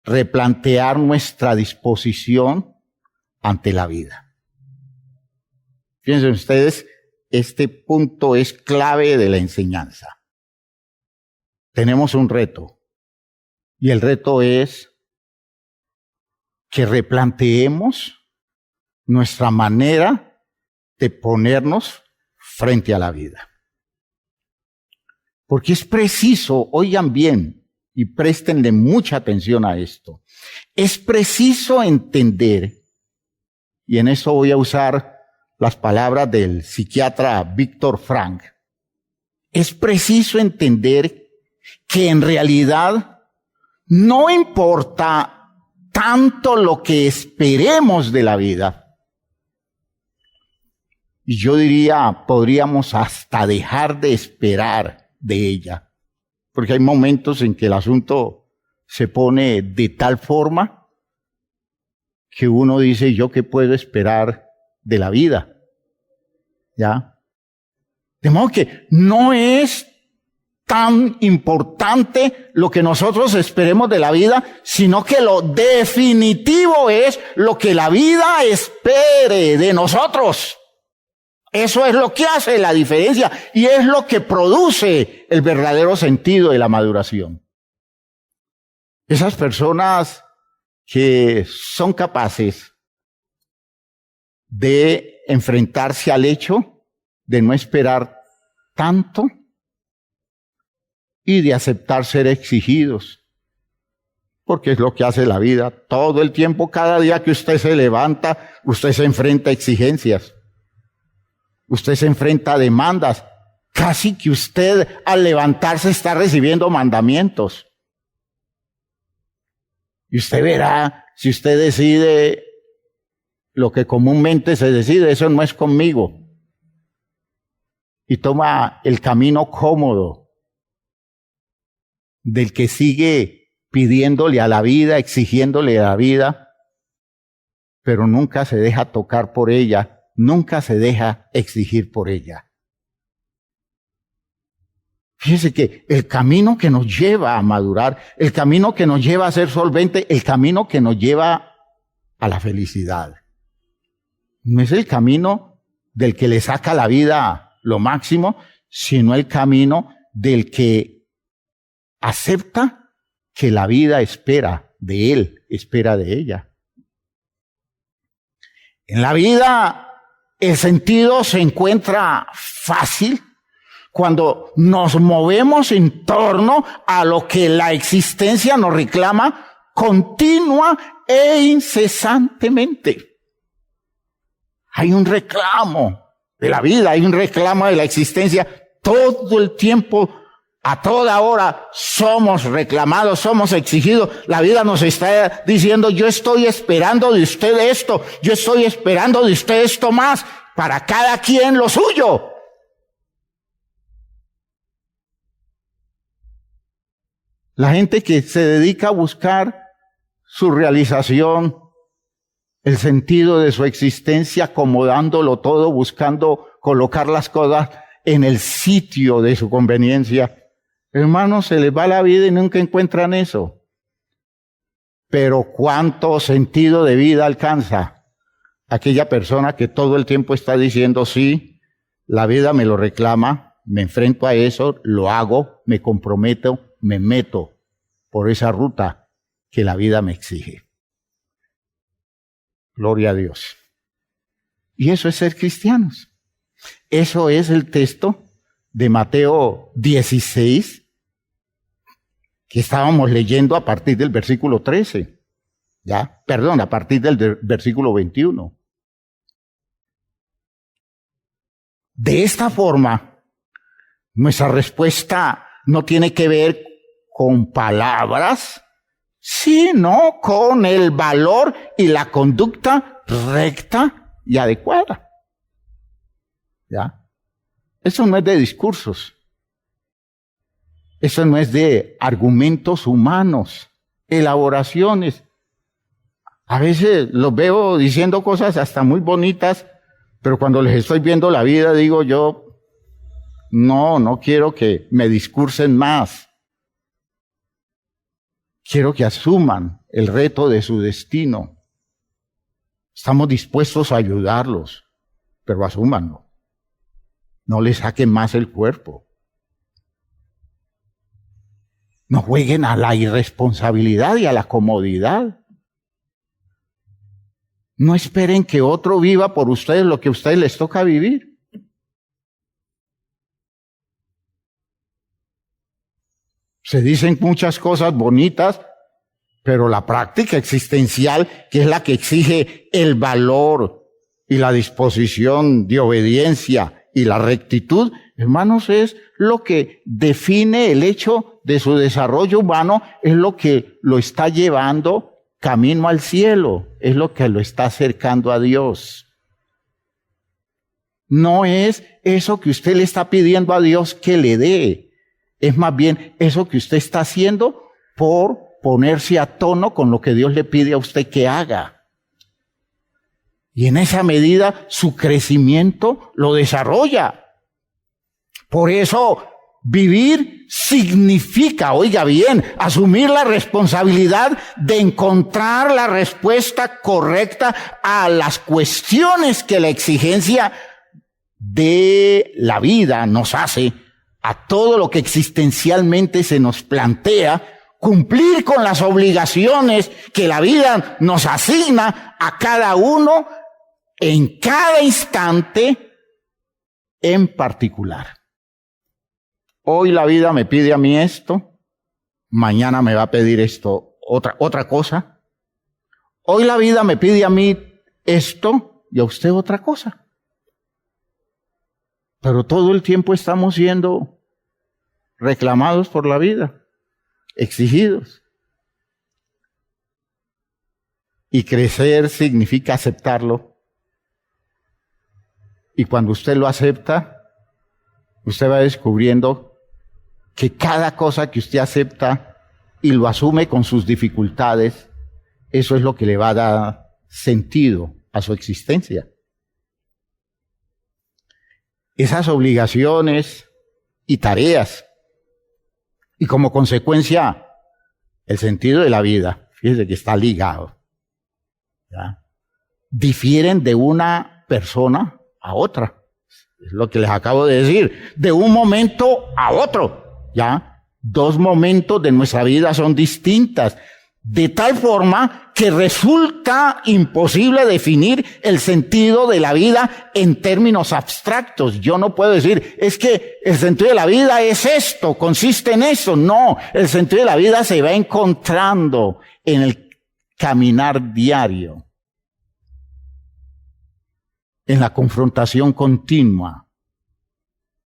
replantear nuestra disposición ante la vida. Fíjense ustedes, este punto es clave de la enseñanza. Tenemos un reto, y el reto es que replanteemos nuestra manera de ponernos frente a la vida. Porque es preciso, oigan bien, y préstenle mucha atención a esto, es preciso entender, y en eso voy a usar las palabras del psiquiatra Víctor Frank, es preciso entender que en realidad no importa tanto lo que esperemos de la vida. Y yo diría, podríamos hasta dejar de esperar de ella. Porque hay momentos en que el asunto se pone de tal forma que uno dice, ¿yo qué puedo esperar de la vida? ¿Ya? De modo que no es tan importante lo que nosotros esperemos de la vida, sino que lo definitivo es lo que la vida espere de nosotros. Eso es lo que hace la diferencia y es lo que produce el verdadero sentido de la maduración. Esas personas que son capaces de enfrentarse al hecho de no esperar tanto y de aceptar ser exigidos, porque es lo que hace la vida. Todo el tiempo, cada día que usted se levanta, usted se enfrenta a exigencias, usted se enfrenta a demandas, casi que usted al levantarse está recibiendo mandamientos. Y usted verá, si usted decide lo que comúnmente se decide, eso no es conmigo, y toma el camino cómodo del que sigue pidiéndole a la vida, exigiéndole a la vida, pero nunca se deja tocar por ella, nunca se deja exigir por ella. Fíjese que el camino que nos lleva a madurar, el camino que nos lleva a ser solvente, el camino que nos lleva a la felicidad, no es el camino del que le saca la vida lo máximo, sino el camino del que acepta que la vida espera de él, espera de ella. En la vida el sentido se encuentra fácil cuando nos movemos en torno a lo que la existencia nos reclama continua e incesantemente. Hay un reclamo de la vida, hay un reclamo de la existencia todo el tiempo. A toda hora somos reclamados, somos exigidos. La vida nos está diciendo, yo estoy esperando de usted esto, yo estoy esperando de usted esto más, para cada quien lo suyo. La gente que se dedica a buscar su realización, el sentido de su existencia, acomodándolo todo, buscando colocar las cosas en el sitio de su conveniencia. Hermanos, se les va la vida y nunca encuentran eso. Pero ¿cuánto sentido de vida alcanza aquella persona que todo el tiempo está diciendo, sí, la vida me lo reclama, me enfrento a eso, lo hago, me comprometo, me meto por esa ruta que la vida me exige? Gloria a Dios. Y eso es ser cristianos. Eso es el texto de Mateo 16, que estábamos leyendo a partir del versículo 13. A partir del versículo 21. De esta forma, nuestra respuesta no tiene que ver con palabras, sino con el valor y la conducta recta y adecuada. ¿Ya? Eso no es de discursos. Eso no es de argumentos humanos, elaboraciones. A veces los veo diciendo cosas hasta muy bonitas, pero cuando les estoy viendo la vida digo yo, no quiero que me discursen más. quiero que asuman el reto de su destino. Estamos dispuestos a ayudarlos, pero asúmanlo. No les saquen más el cuerpo. No jueguen a la irresponsabilidad y a la comodidad. No esperen que otro viva por ustedes lo que a ustedes les toca vivir. Se dicen muchas cosas bonitas, pero la práctica existencial, que es la que exige el valor y la disposición de obediencia y la rectitud, hermanos, es lo que define el hecho de su desarrollo humano, es lo que lo está llevando camino al cielo, es lo que lo está acercando a Dios. No es eso que usted le está pidiendo a Dios que le dé, es más bien eso que usted está haciendo por ponerse a tono con lo que Dios le pide a usted que haga. Y en esa medida su crecimiento lo desarrolla. Por eso vivir significa, oiga bien, asumir la responsabilidad de encontrar la respuesta correcta a las cuestiones que la exigencia de la vida nos hace, a todo lo que existencialmente se nos plantea, cumplir con las obligaciones que la vida nos asigna a cada uno en cada instante en particular. Hoy la vida me pide a mí esto, mañana me va a pedir esto, otra cosa. Hoy la vida me pide a mí esto y a usted otra cosa. Pero todo el tiempo estamos siendo reclamados por la vida, exigidos. Y crecer significa aceptarlo. Y cuando usted lo acepta, usted va descubriendo que cada cosa que usted acepta y lo asume con sus dificultades, eso es lo que le va a dar sentido a su existencia. Esas obligaciones y tareas, y como consecuencia, el sentido de la vida, fíjese que está ligado, ¿ya? Difieren de una persona a otra. Es lo que les acabo de decir, de un momento a otro, ¿ya? Dos momentos de nuestra vida son distintas, de tal forma que resulta imposible definir el sentido de la vida en términos abstractos. Yo no puedo decir, es que el sentido de la vida es esto, consiste en eso. No, el sentido de la vida se va encontrando en el caminar diario, en la confrontación continua,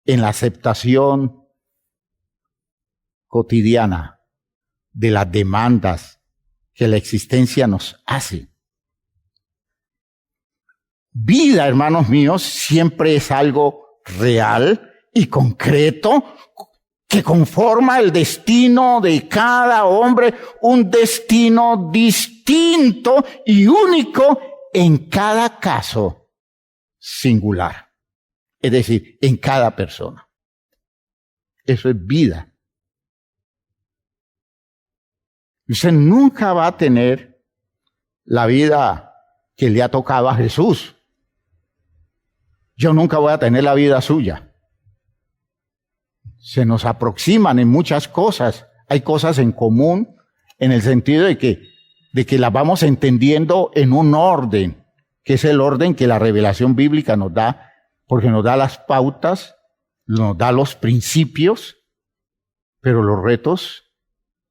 en la aceptación cotidiana de las demandas que la existencia nos hace. Vida, hermanos míos, siempre es algo real y concreto que conforma el destino de cada hombre, un destino distinto y único en cada caso singular, es decir, en cada persona. Eso es vida. Usted nunca va a tener la vida que le ha tocado a Jesús. Yo nunca voy a tener la vida suya. Se nos aproximan en muchas cosas. Hay cosas en común en el sentido de que las vamos entendiendo en un orden, que es el orden que la revelación bíblica nos da, porque nos da las pautas, nos da los principios, pero los retos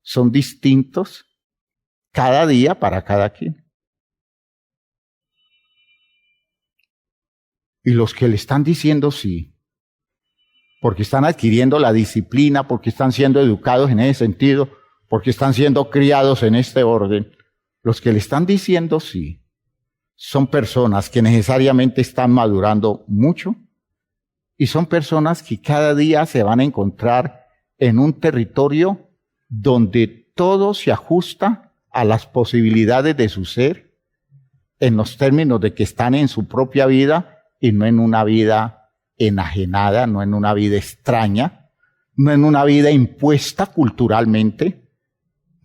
son distintos cada día para cada quien. Y los que le están diciendo sí, porque están adquiriendo la disciplina, porque están siendo educados en ese sentido, porque están siendo criados en este orden, los que le están diciendo sí, son personas que necesariamente están madurando mucho y son personas que cada día se van a encontrar en un territorio donde todo se ajusta a las posibilidades de su ser, en los términos de que están en su propia vida y no en una vida enajenada, no en una vida extraña, no en una vida impuesta culturalmente,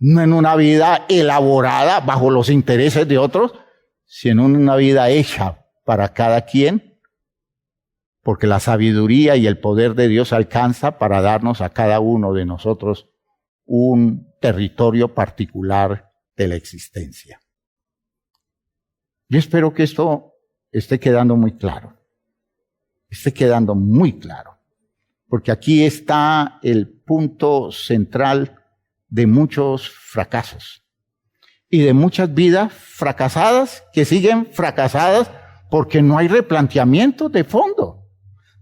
no en una vida elaborada bajo los intereses de otros, sino en una vida hecha para cada quien, porque la sabiduría y el poder de Dios alcanza para darnos a cada uno de nosotros un territorio particular de la existencia. Yo espero que esto esté quedando muy claro, porque aquí está el punto central de muchos fracasos y de muchas vidas fracasadas que siguen fracasadas porque no hay replanteamiento de fondo.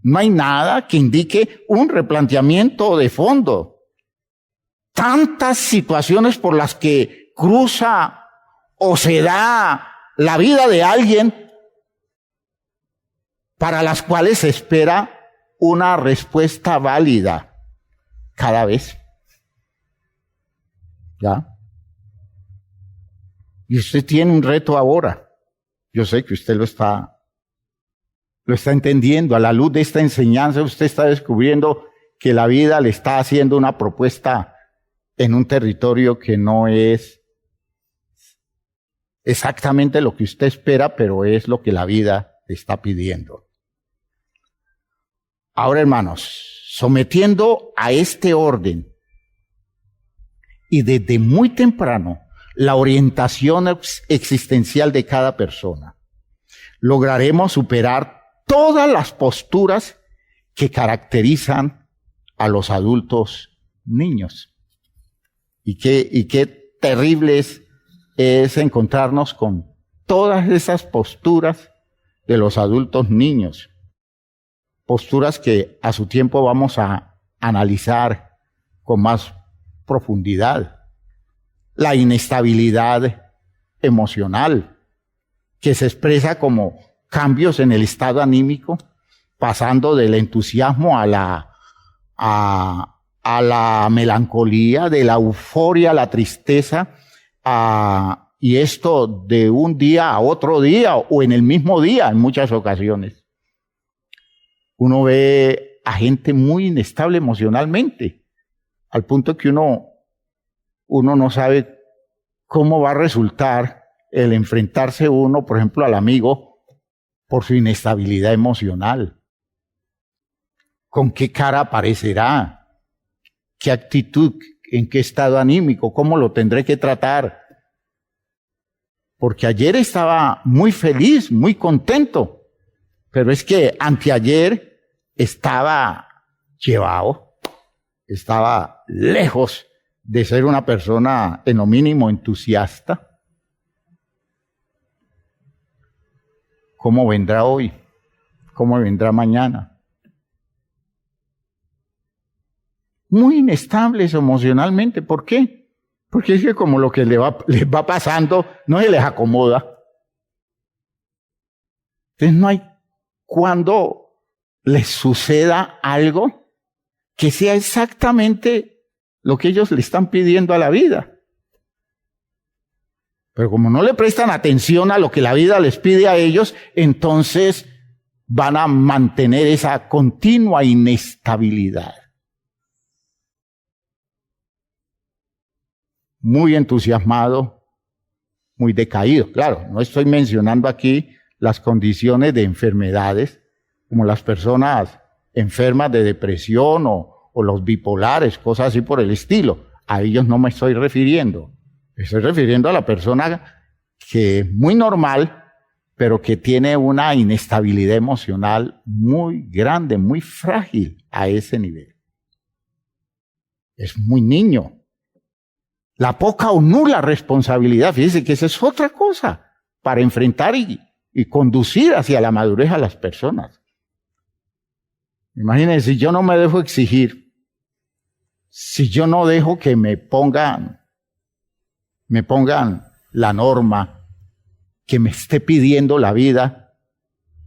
No hay nada que indique un replanteamiento de fondo. Tantas situaciones por las que cruza o se da la vida de alguien para las cuales se espera una respuesta válida cada vez. ¿Ya? Y usted tiene un reto ahora. Yo sé que usted lo está entendiendo. A la luz de esta enseñanza, usted está descubriendo que la vida le está haciendo una propuesta en un territorio que no es exactamente lo que usted espera, pero es lo que la vida le está pidiendo. Ahora, hermanos, sometiendo a este orden y desde muy temprano la orientación existencial de cada persona, lograremos superar todas las posturas que caracterizan a los adultos niños. Y qué terrible es encontrarnos con todas esas posturas de los adultos niños. Posturas que a su tiempo vamos a analizar con más profundidad. La inestabilidad emocional, que se expresa como cambios en el estado anímico, pasando del entusiasmo a la melancolía, de la euforia a la tristeza, y esto de un día a otro día o en el mismo día en muchas ocasiones. Uno ve a gente muy inestable emocionalmente, al punto que uno no sabe cómo va a resultar el enfrentarse uno, por ejemplo, al amigo por su inestabilidad emocional. ¿Con qué cara aparecerá? ¿Qué actitud? ¿En qué estado anímico? ¿Cómo lo tendré que tratar? Porque ayer estaba muy feliz, muy contento, pero es que anteayer estaba llevado, estaba lejos de ser una persona en lo mínimo entusiasta. ¿Cómo vendrá hoy? ¿Cómo vendrá mañana? Muy inestables emocionalmente. ¿Por qué? Porque es que como lo que les va pasando no se les acomoda. Entonces no hay cuando les suceda algo que sea exactamente lo que ellos le están pidiendo a la vida. Pero como no le prestan atención a lo que la vida les pide a ellos, entonces van a mantener esa continua inestabilidad. Muy entusiasmado, muy decaído. Claro, no estoy mencionando aquí las condiciones de enfermedades, como las personas enfermas de depresión o los bipolares, cosas así por el estilo. A ellos no me estoy refiriendo. Me estoy refiriendo a la persona que es muy normal, pero que tiene una inestabilidad emocional muy grande, muy frágil a ese nivel. Es muy niño. La poca o nula responsabilidad, fíjense que esa es otra cosa para enfrentar y conducir hacia la madurez a las personas. Imagínense, si yo no me dejo exigir, si yo no dejo que me pongan la norma que me esté pidiendo la vida,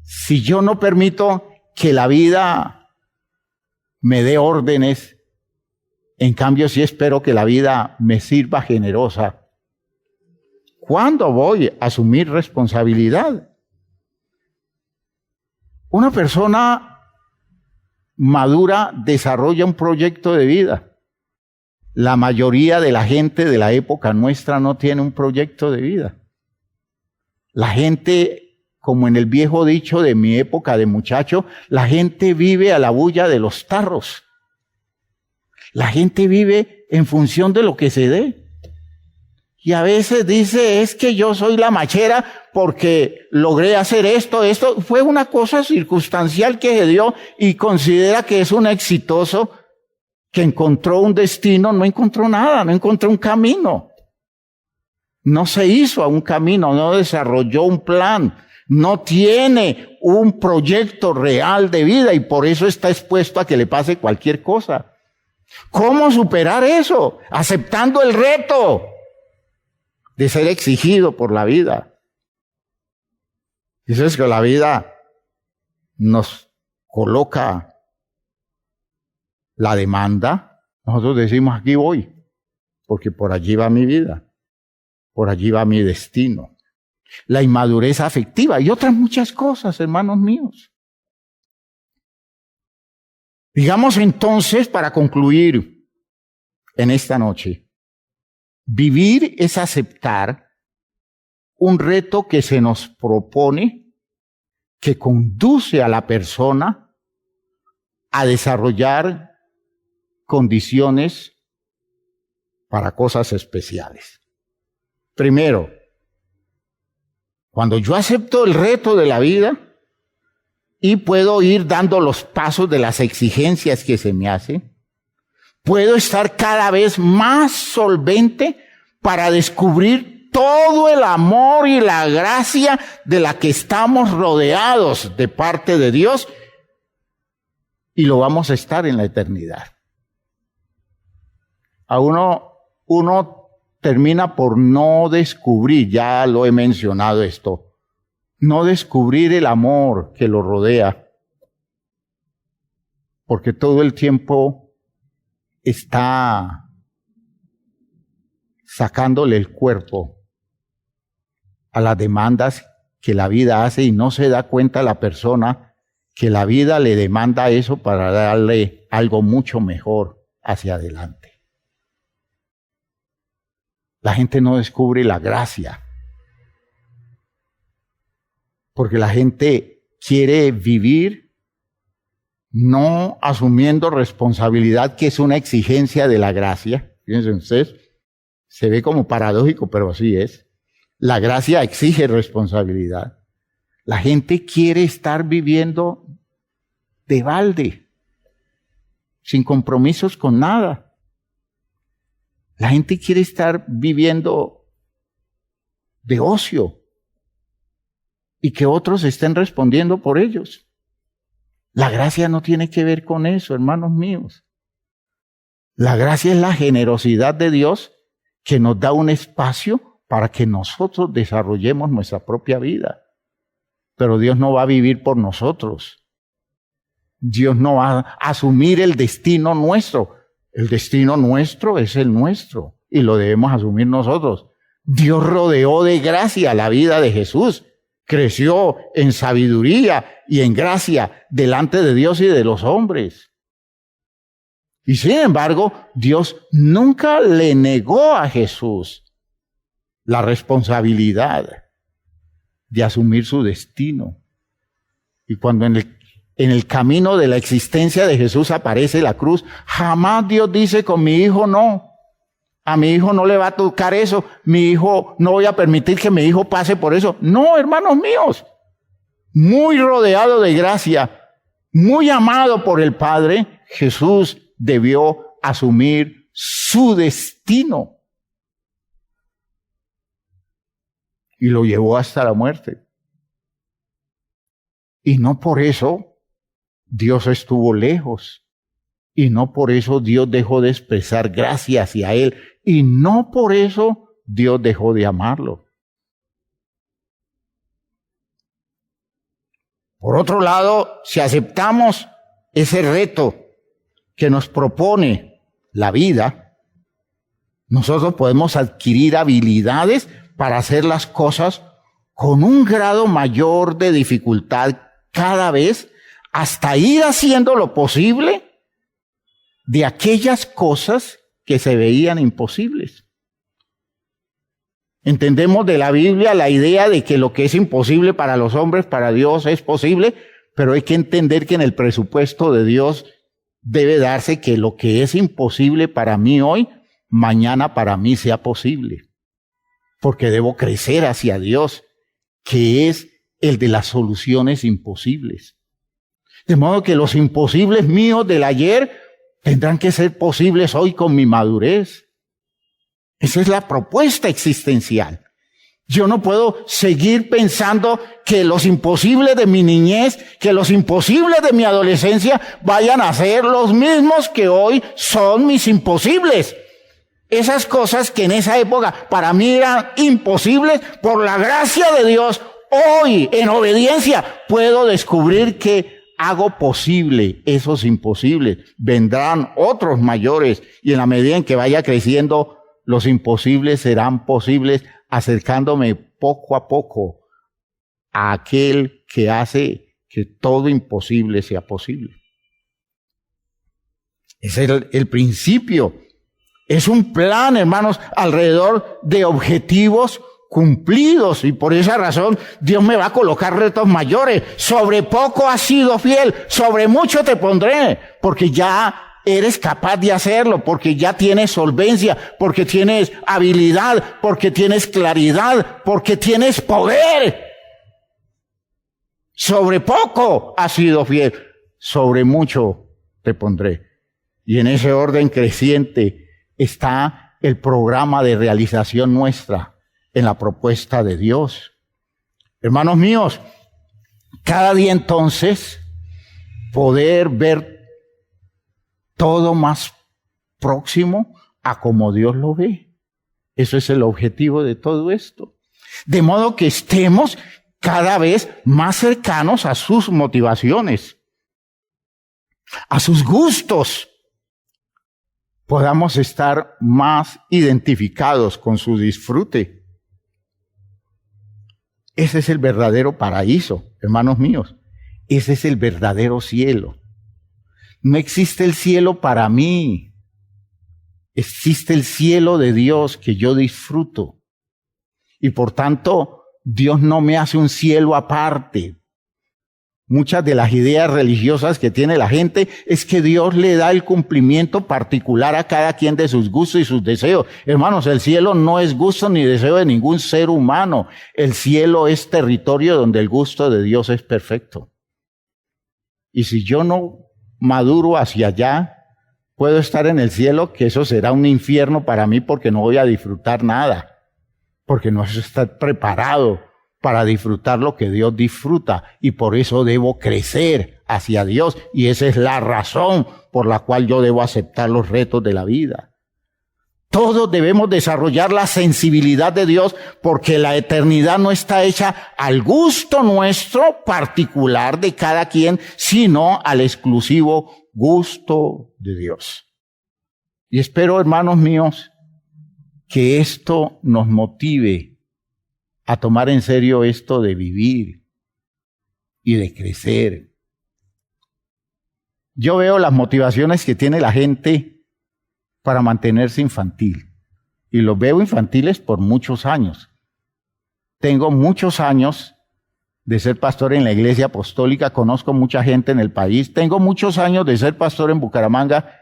si yo no permito que la vida me dé órdenes, en cambio sí espero que la vida me sirva generosa, ¿cuándo voy a asumir responsabilidad? Una persona madura desarrolla un proyecto de vida la mayoría de la gente de la época nuestra no tiene un proyecto de vida. La gente, como en el viejo dicho de mi época de muchacho, la gente vive a la bulla de los tarros. La gente vive en función de lo que se dé. Y a veces dice, es que yo soy la machera porque logré hacer esto. Fue una cosa circunstancial que se dio y considera que es un exitoso que encontró un destino. No encontró nada, no encontró un camino. No se hizo a un camino, no desarrolló un plan, no tiene un proyecto real de vida y por eso está expuesto a que le pase cualquier cosa. ¿Cómo superar eso? Aceptando el reto de ser exigido por la vida. Eso es que la vida nos coloca la demanda. Nosotros decimos, aquí voy, porque por allí va mi vida, por allí va mi destino. La inmadurez afectiva y otras muchas cosas, hermanos míos. Digamos entonces, para concluir en esta noche, vivir es aceptar un reto que se nos propone, que conduce a la persona a desarrollar condiciones para cosas especiales. Primero, cuando yo acepto el reto de la vida y puedo ir dando los pasos de las exigencias que se me hacen, puedo estar cada vez más solvente para descubrir todo el amor y la gracia de la que estamos rodeados de parte de Dios y lo vamos a estar en la eternidad. A uno termina por no descubrir, ya lo he mencionado esto, no descubrir el amor que lo rodea, porque todo el tiempo está sacándole el cuerpo a las demandas que la vida hace y no se da cuenta la persona que la vida le demanda eso para darle algo mucho mejor hacia adelante. La gente no descubre la gracia, porque la gente quiere vivir no asumiendo responsabilidad, que es una exigencia de la gracia. Fíjense ustedes, se ve como paradójico, pero así es. La gracia exige responsabilidad. La gente quiere estar viviendo de balde, sin compromisos con nada. La gente quiere estar viviendo de ocio y que otros estén respondiendo por ellos. La gracia no tiene que ver con eso, hermanos míos. La gracia es la generosidad de Dios que nos da un espacio para que nosotros desarrollemos nuestra propia vida. Pero Dios no va a vivir por nosotros. Dios no va a asumir el destino nuestro. El destino nuestro es el nuestro y lo debemos asumir nosotros. Dios rodeó de gracia la vida de Jesús. Creció en sabiduría y en gracia delante de Dios y de los hombres. Y sin embargo, Dios nunca le negó a Jesús la responsabilidad de asumir su destino. Y cuando en el camino de la existencia de Jesús aparece la cruz, jamás Dios dice con mi hijo no. A mi hijo no le va a tocar eso. Mi hijo, no voy a permitir que mi hijo pase por eso. No, hermanos míos. Muy rodeado de gracia, muy amado por el Padre, Jesús debió asumir su destino. Y lo llevó hasta la muerte. Y no por eso Dios estuvo lejos. Y no por eso Dios dejó de expresar gracia hacia Él. Y no por eso Dios dejó de amarlo. Por otro lado, si aceptamos ese reto que nos propone la vida, nosotros podemos adquirir habilidades para hacer las cosas con un grado mayor de dificultad cada vez, hasta ir haciendo lo posible de aquellas cosas que se veían imposibles. Entendemos de la Biblia la idea de que lo que es imposible para los hombres, para Dios es posible, pero hay que entender que en el presupuesto de Dios debe darse que lo que es imposible para mí hoy, mañana para mí sea posible. Porque debo crecer hacia Dios, que es el de las soluciones imposibles. De modo que los imposibles míos del ayer tendrán que ser posibles hoy con mi madurez. Esa es la propuesta existencial. Yo no puedo seguir pensando que los imposibles de mi niñez, que los imposibles de mi adolescencia vayan a ser los mismos que hoy son mis imposibles. Esas cosas que en esa época para mí eran imposibles, por la gracia de Dios, hoy en obediencia puedo descubrir que hago posible esos imposibles. Vendrán otros mayores y en la medida en que vaya creciendo, los imposibles serán posibles, acercándome poco a poco a aquel que hace que todo imposible sea posible. Ese es el principio. Es un plan, hermanos, alrededor de objetivos cumplidos, y por esa razón Dios me va a colocar retos mayores. Sobre poco has sido fiel, sobre mucho te pondré, porque ya eres capaz de hacerlo, porque ya tienes solvencia, porque tienes habilidad, porque tienes claridad, porque tienes poder. Sobre poco has sido fiel, sobre mucho te pondré. Y en ese orden creciente está el programa de realización nuestra en la propuesta de Dios. Hermanos míos, cada día entonces poder ver todo más próximo a como Dios lo ve. Eso es el objetivo de todo esto. De modo que estemos cada vez más cercanos a sus motivaciones, a sus gustos. Podamos estar más identificados con su disfrute. Ese es el verdadero paraíso, hermanos míos. Ese es el verdadero cielo. No existe el cielo para mí. Existe el cielo de Dios que yo disfruto. Y por tanto, Dios no me hace un cielo aparte. Muchas de las ideas religiosas que tiene la gente es que Dios le da el cumplimiento particular a cada quien de sus gustos y sus deseos. Hermanos, el cielo no es gusto ni deseo de ningún ser humano. El cielo es territorio donde el gusto de Dios es perfecto. Y si yo no maduro hacia allá, puedo estar en el cielo, que eso será un infierno para mí porque no voy a disfrutar nada, porque no estoy preparado para disfrutar lo que Dios disfruta, y por eso debo crecer hacia Dios, y esa es la razón por la cual yo debo aceptar los retos de la vida. Todos debemos desarrollar la sensibilidad de Dios, porque la eternidad no está hecha al gusto nuestro particular de cada quien, sino al exclusivo gusto de Dios. Y espero, hermanos míos, que esto nos motive a tomar en serio esto de vivir y de crecer. Yo veo las motivaciones que tiene la gente para mantenerse infantil. Y los veo infantiles por muchos años. Tengo muchos años de ser pastor en la iglesia apostólica, conozco mucha gente en el país. Tengo muchos años de ser pastor en Bucaramanga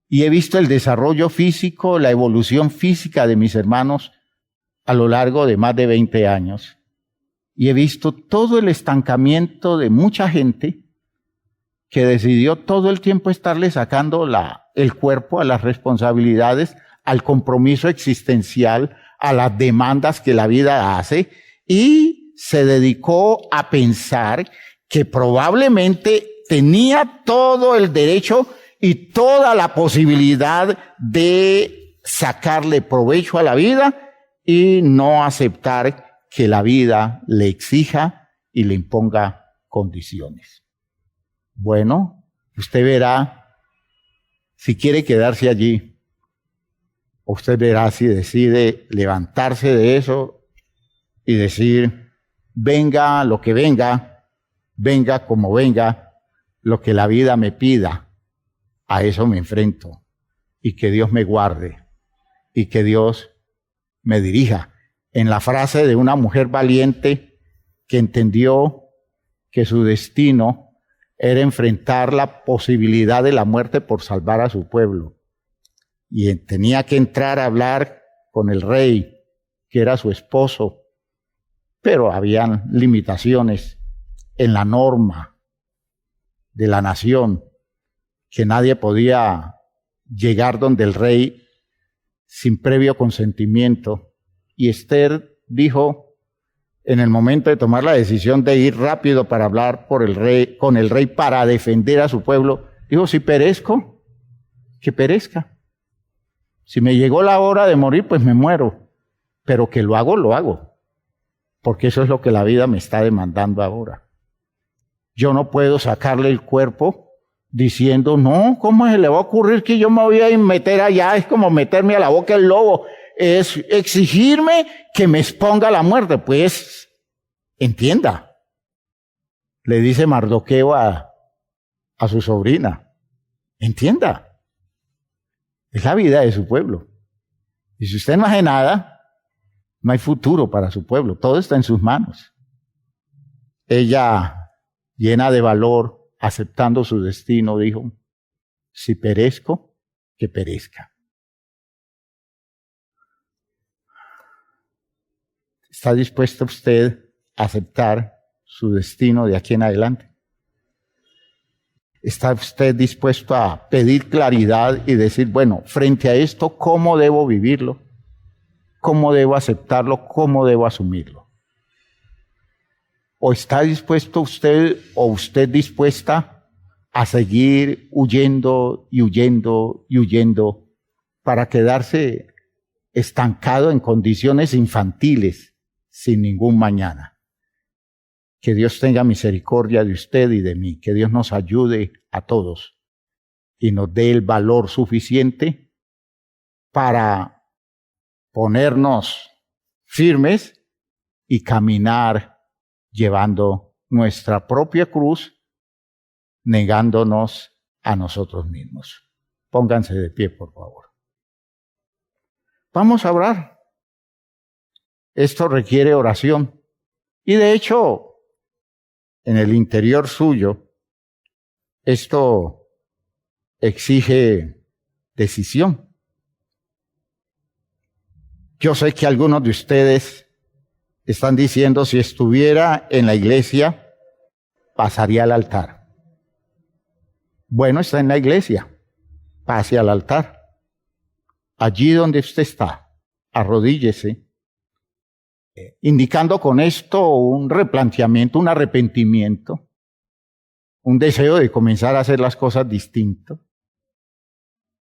y he visto el desarrollo físico, la evolución física de mis hermanos a lo largo de más de 20 años. Y he visto todo el estancamiento de mucha gente que decidió todo el tiempo estarle sacando el cuerpo a las responsabilidades, al compromiso existencial, a las demandas que la vida hace, y se dedicó a pensar que probablemente tenía todo el derecho y toda la posibilidad de sacarle provecho a la vida y no aceptar que la vida le exija y le imponga condiciones. Bueno, usted verá si quiere quedarse allí, usted verá si decide levantarse de eso y decir, venga lo que venga, venga como venga, lo que la vida me pida, a eso me enfrento. y que Dios me guarde y que Dios me dirija. En la frase de una mujer valiente que entendió que su destino era enfrentar la posibilidad de la muerte por salvar a su pueblo. Y tenía que entrar a hablar con el rey, que era su esposo, pero habían limitaciones en la norma de la nación, que nadie podía llegar donde el rey sin previo consentimiento. Y Esther dijo, en el momento de tomar la decisión de ir rápido para hablar con el rey para defender a su pueblo, dijo, si perezco, que perezca. Si me llegó la hora de morir, pues me muero. Pero que lo hago. Porque eso es lo que la vida me está demandando ahora. Yo no puedo sacarle el cuerpo diciendo, no, ¿cómo se le va a ocurrir que yo me voy a meter allá? Es como meterme a la boca del lobo. Es exigirme que me exponga a la muerte. Pues, entienda. Le dice Mardoqueo a su sobrina. Entienda. Es la vida de su pueblo. Y si usted no hace nada, no hay futuro para su pueblo. Todo está en sus manos. Ella, llena de valor, aceptando su destino, dijo, si perezco, que perezca. ¿Está dispuesto usted a aceptar su destino de aquí en adelante? ¿Está usted dispuesto a pedir claridad y decir, bueno, frente a esto, ¿cómo debo vivirlo? ¿Cómo debo aceptarlo? ¿Cómo debo asumirlo? ¿O está dispuesto usted o usted dispuesta a seguir huyendo y huyendo y huyendo para quedarse estancado en condiciones infantiles sin ningún mañana? Que Dios tenga misericordia de usted y de mí, que Dios nos ayude a todos y nos dé el valor suficiente para ponernos firmes y caminar llevando nuestra propia cruz, negándonos a nosotros mismos. Pónganse de pie, por favor. Vamos a orar. Esto requiere oración. Y de hecho, en el interior suyo, esto exige decisión. Yo sé que algunos de ustedes están diciendo, si estuviera en la iglesia, pasaría al altar. Bueno, está en la iglesia, pase al altar. Allí donde usted está, arrodíllese, indicando con esto un replanteamiento, un arrepentimiento, un deseo de comenzar a hacer las cosas distinto,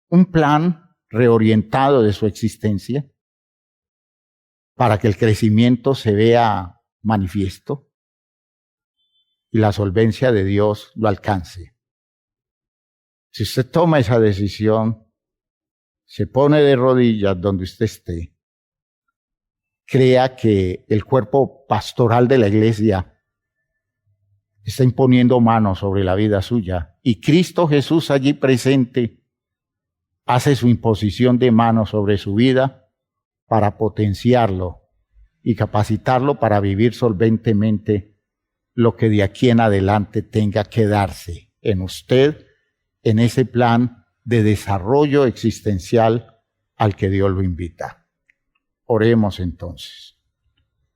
un plan reorientado de su existencia para que el crecimiento se vea manifiesto y la solvencia de Dios lo alcance. Si usted toma esa decisión, se pone de rodillas donde usted esté, crea que el cuerpo pastoral de la iglesia está imponiendo manos sobre la vida suya y Cristo Jesús allí presente hace su imposición de manos sobre su vida para potenciarlo y capacitarlo para vivir solventemente lo que de aquí en adelante tenga que darse en usted, en ese plan de desarrollo existencial al que Dios lo invita. Oremos entonces.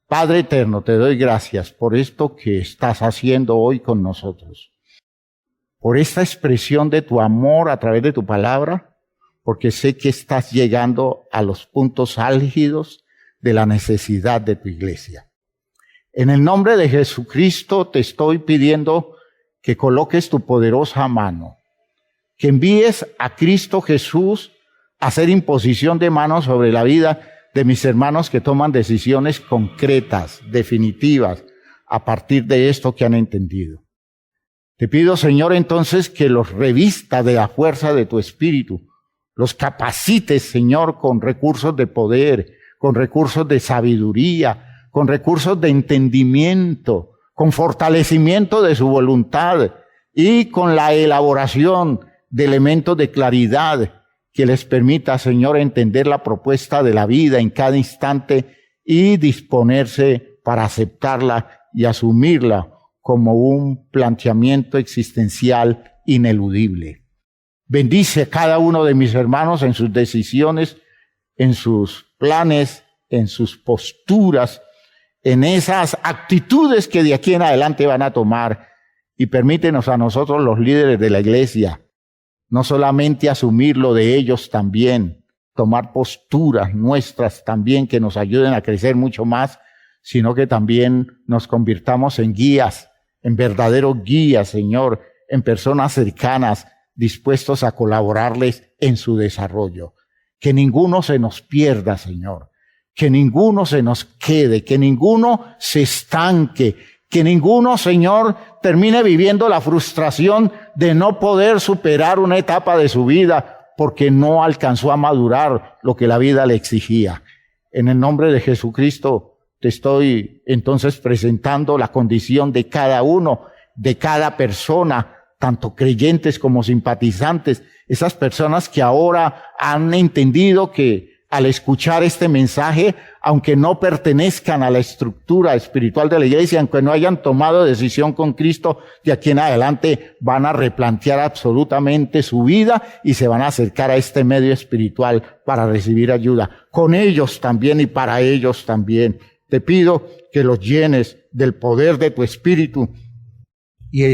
Padre eterno, te doy gracias por esto que estás haciendo hoy con nosotros, por esta expresión de tu amor a través de tu palabra, porque sé que estás llegando a los puntos álgidos de la necesidad de tu iglesia. En el nombre de Jesucristo te estoy pidiendo que coloques tu poderosa mano, que envíes a Cristo Jesús a hacer imposición de manos sobre la vida de mis hermanos que toman decisiones concretas, definitivas, a partir de esto que han entendido. Te pido, Señor, entonces que los revista de la fuerza de tu Espíritu, los capacites, Señor, con recursos de poder, con recursos de sabiduría, con recursos de entendimiento, con fortalecimiento de su voluntad y con la elaboración de elementos de claridad que les permita, Señor, entender la propuesta de la vida en cada instante y disponerse para aceptarla y asumirla como un planteamiento existencial ineludible. Bendice a cada uno de mis hermanos en sus decisiones, en sus planes, en sus posturas, en esas actitudes que de aquí en adelante van a tomar, y permítenos a nosotros, los líderes de la iglesia, no solamente asumir lo de ellos también, tomar posturas nuestras también que nos ayuden a crecer mucho más, sino que también nos convirtamos en guías, en verdaderos guías, Señor, en personas cercanas, dispuestos a colaborarles en su desarrollo. Que ninguno se nos pierda, Señor. Que ninguno se nos quede, que ninguno se estanque, que ninguno, Señor, termine viviendo la frustración de no poder superar una etapa de su vida porque no alcanzó a madurar lo que la vida le exigía. En el nombre de Jesucristo te estoy entonces presentando la condición de cada uno, de cada persona, tanto creyentes como simpatizantes, esas personas que ahora han entendido que al escuchar este mensaje, aunque no pertenezcan a la estructura espiritual de la iglesia, aunque no hayan tomado decisión con Cristo, de aquí en adelante van a replantear absolutamente su vida y se van a acercar a este medio espiritual para recibir ayuda. Con ellos también y para ellos también. Te pido que los llenes del poder de tu Espíritu y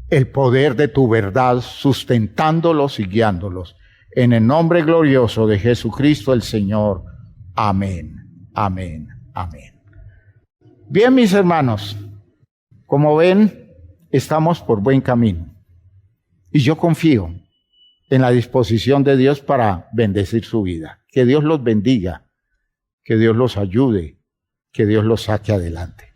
el poder de tu verdad, sustentándolos y guiándolos. En el nombre glorioso de Jesucristo el Señor. Amén, amén, amén. Bien, mis hermanos, como ven, estamos por buen camino. Y yo confío en la disposición de Dios para bendecir su vida. Que Dios los bendiga, que Dios los ayude, que Dios los saque adelante.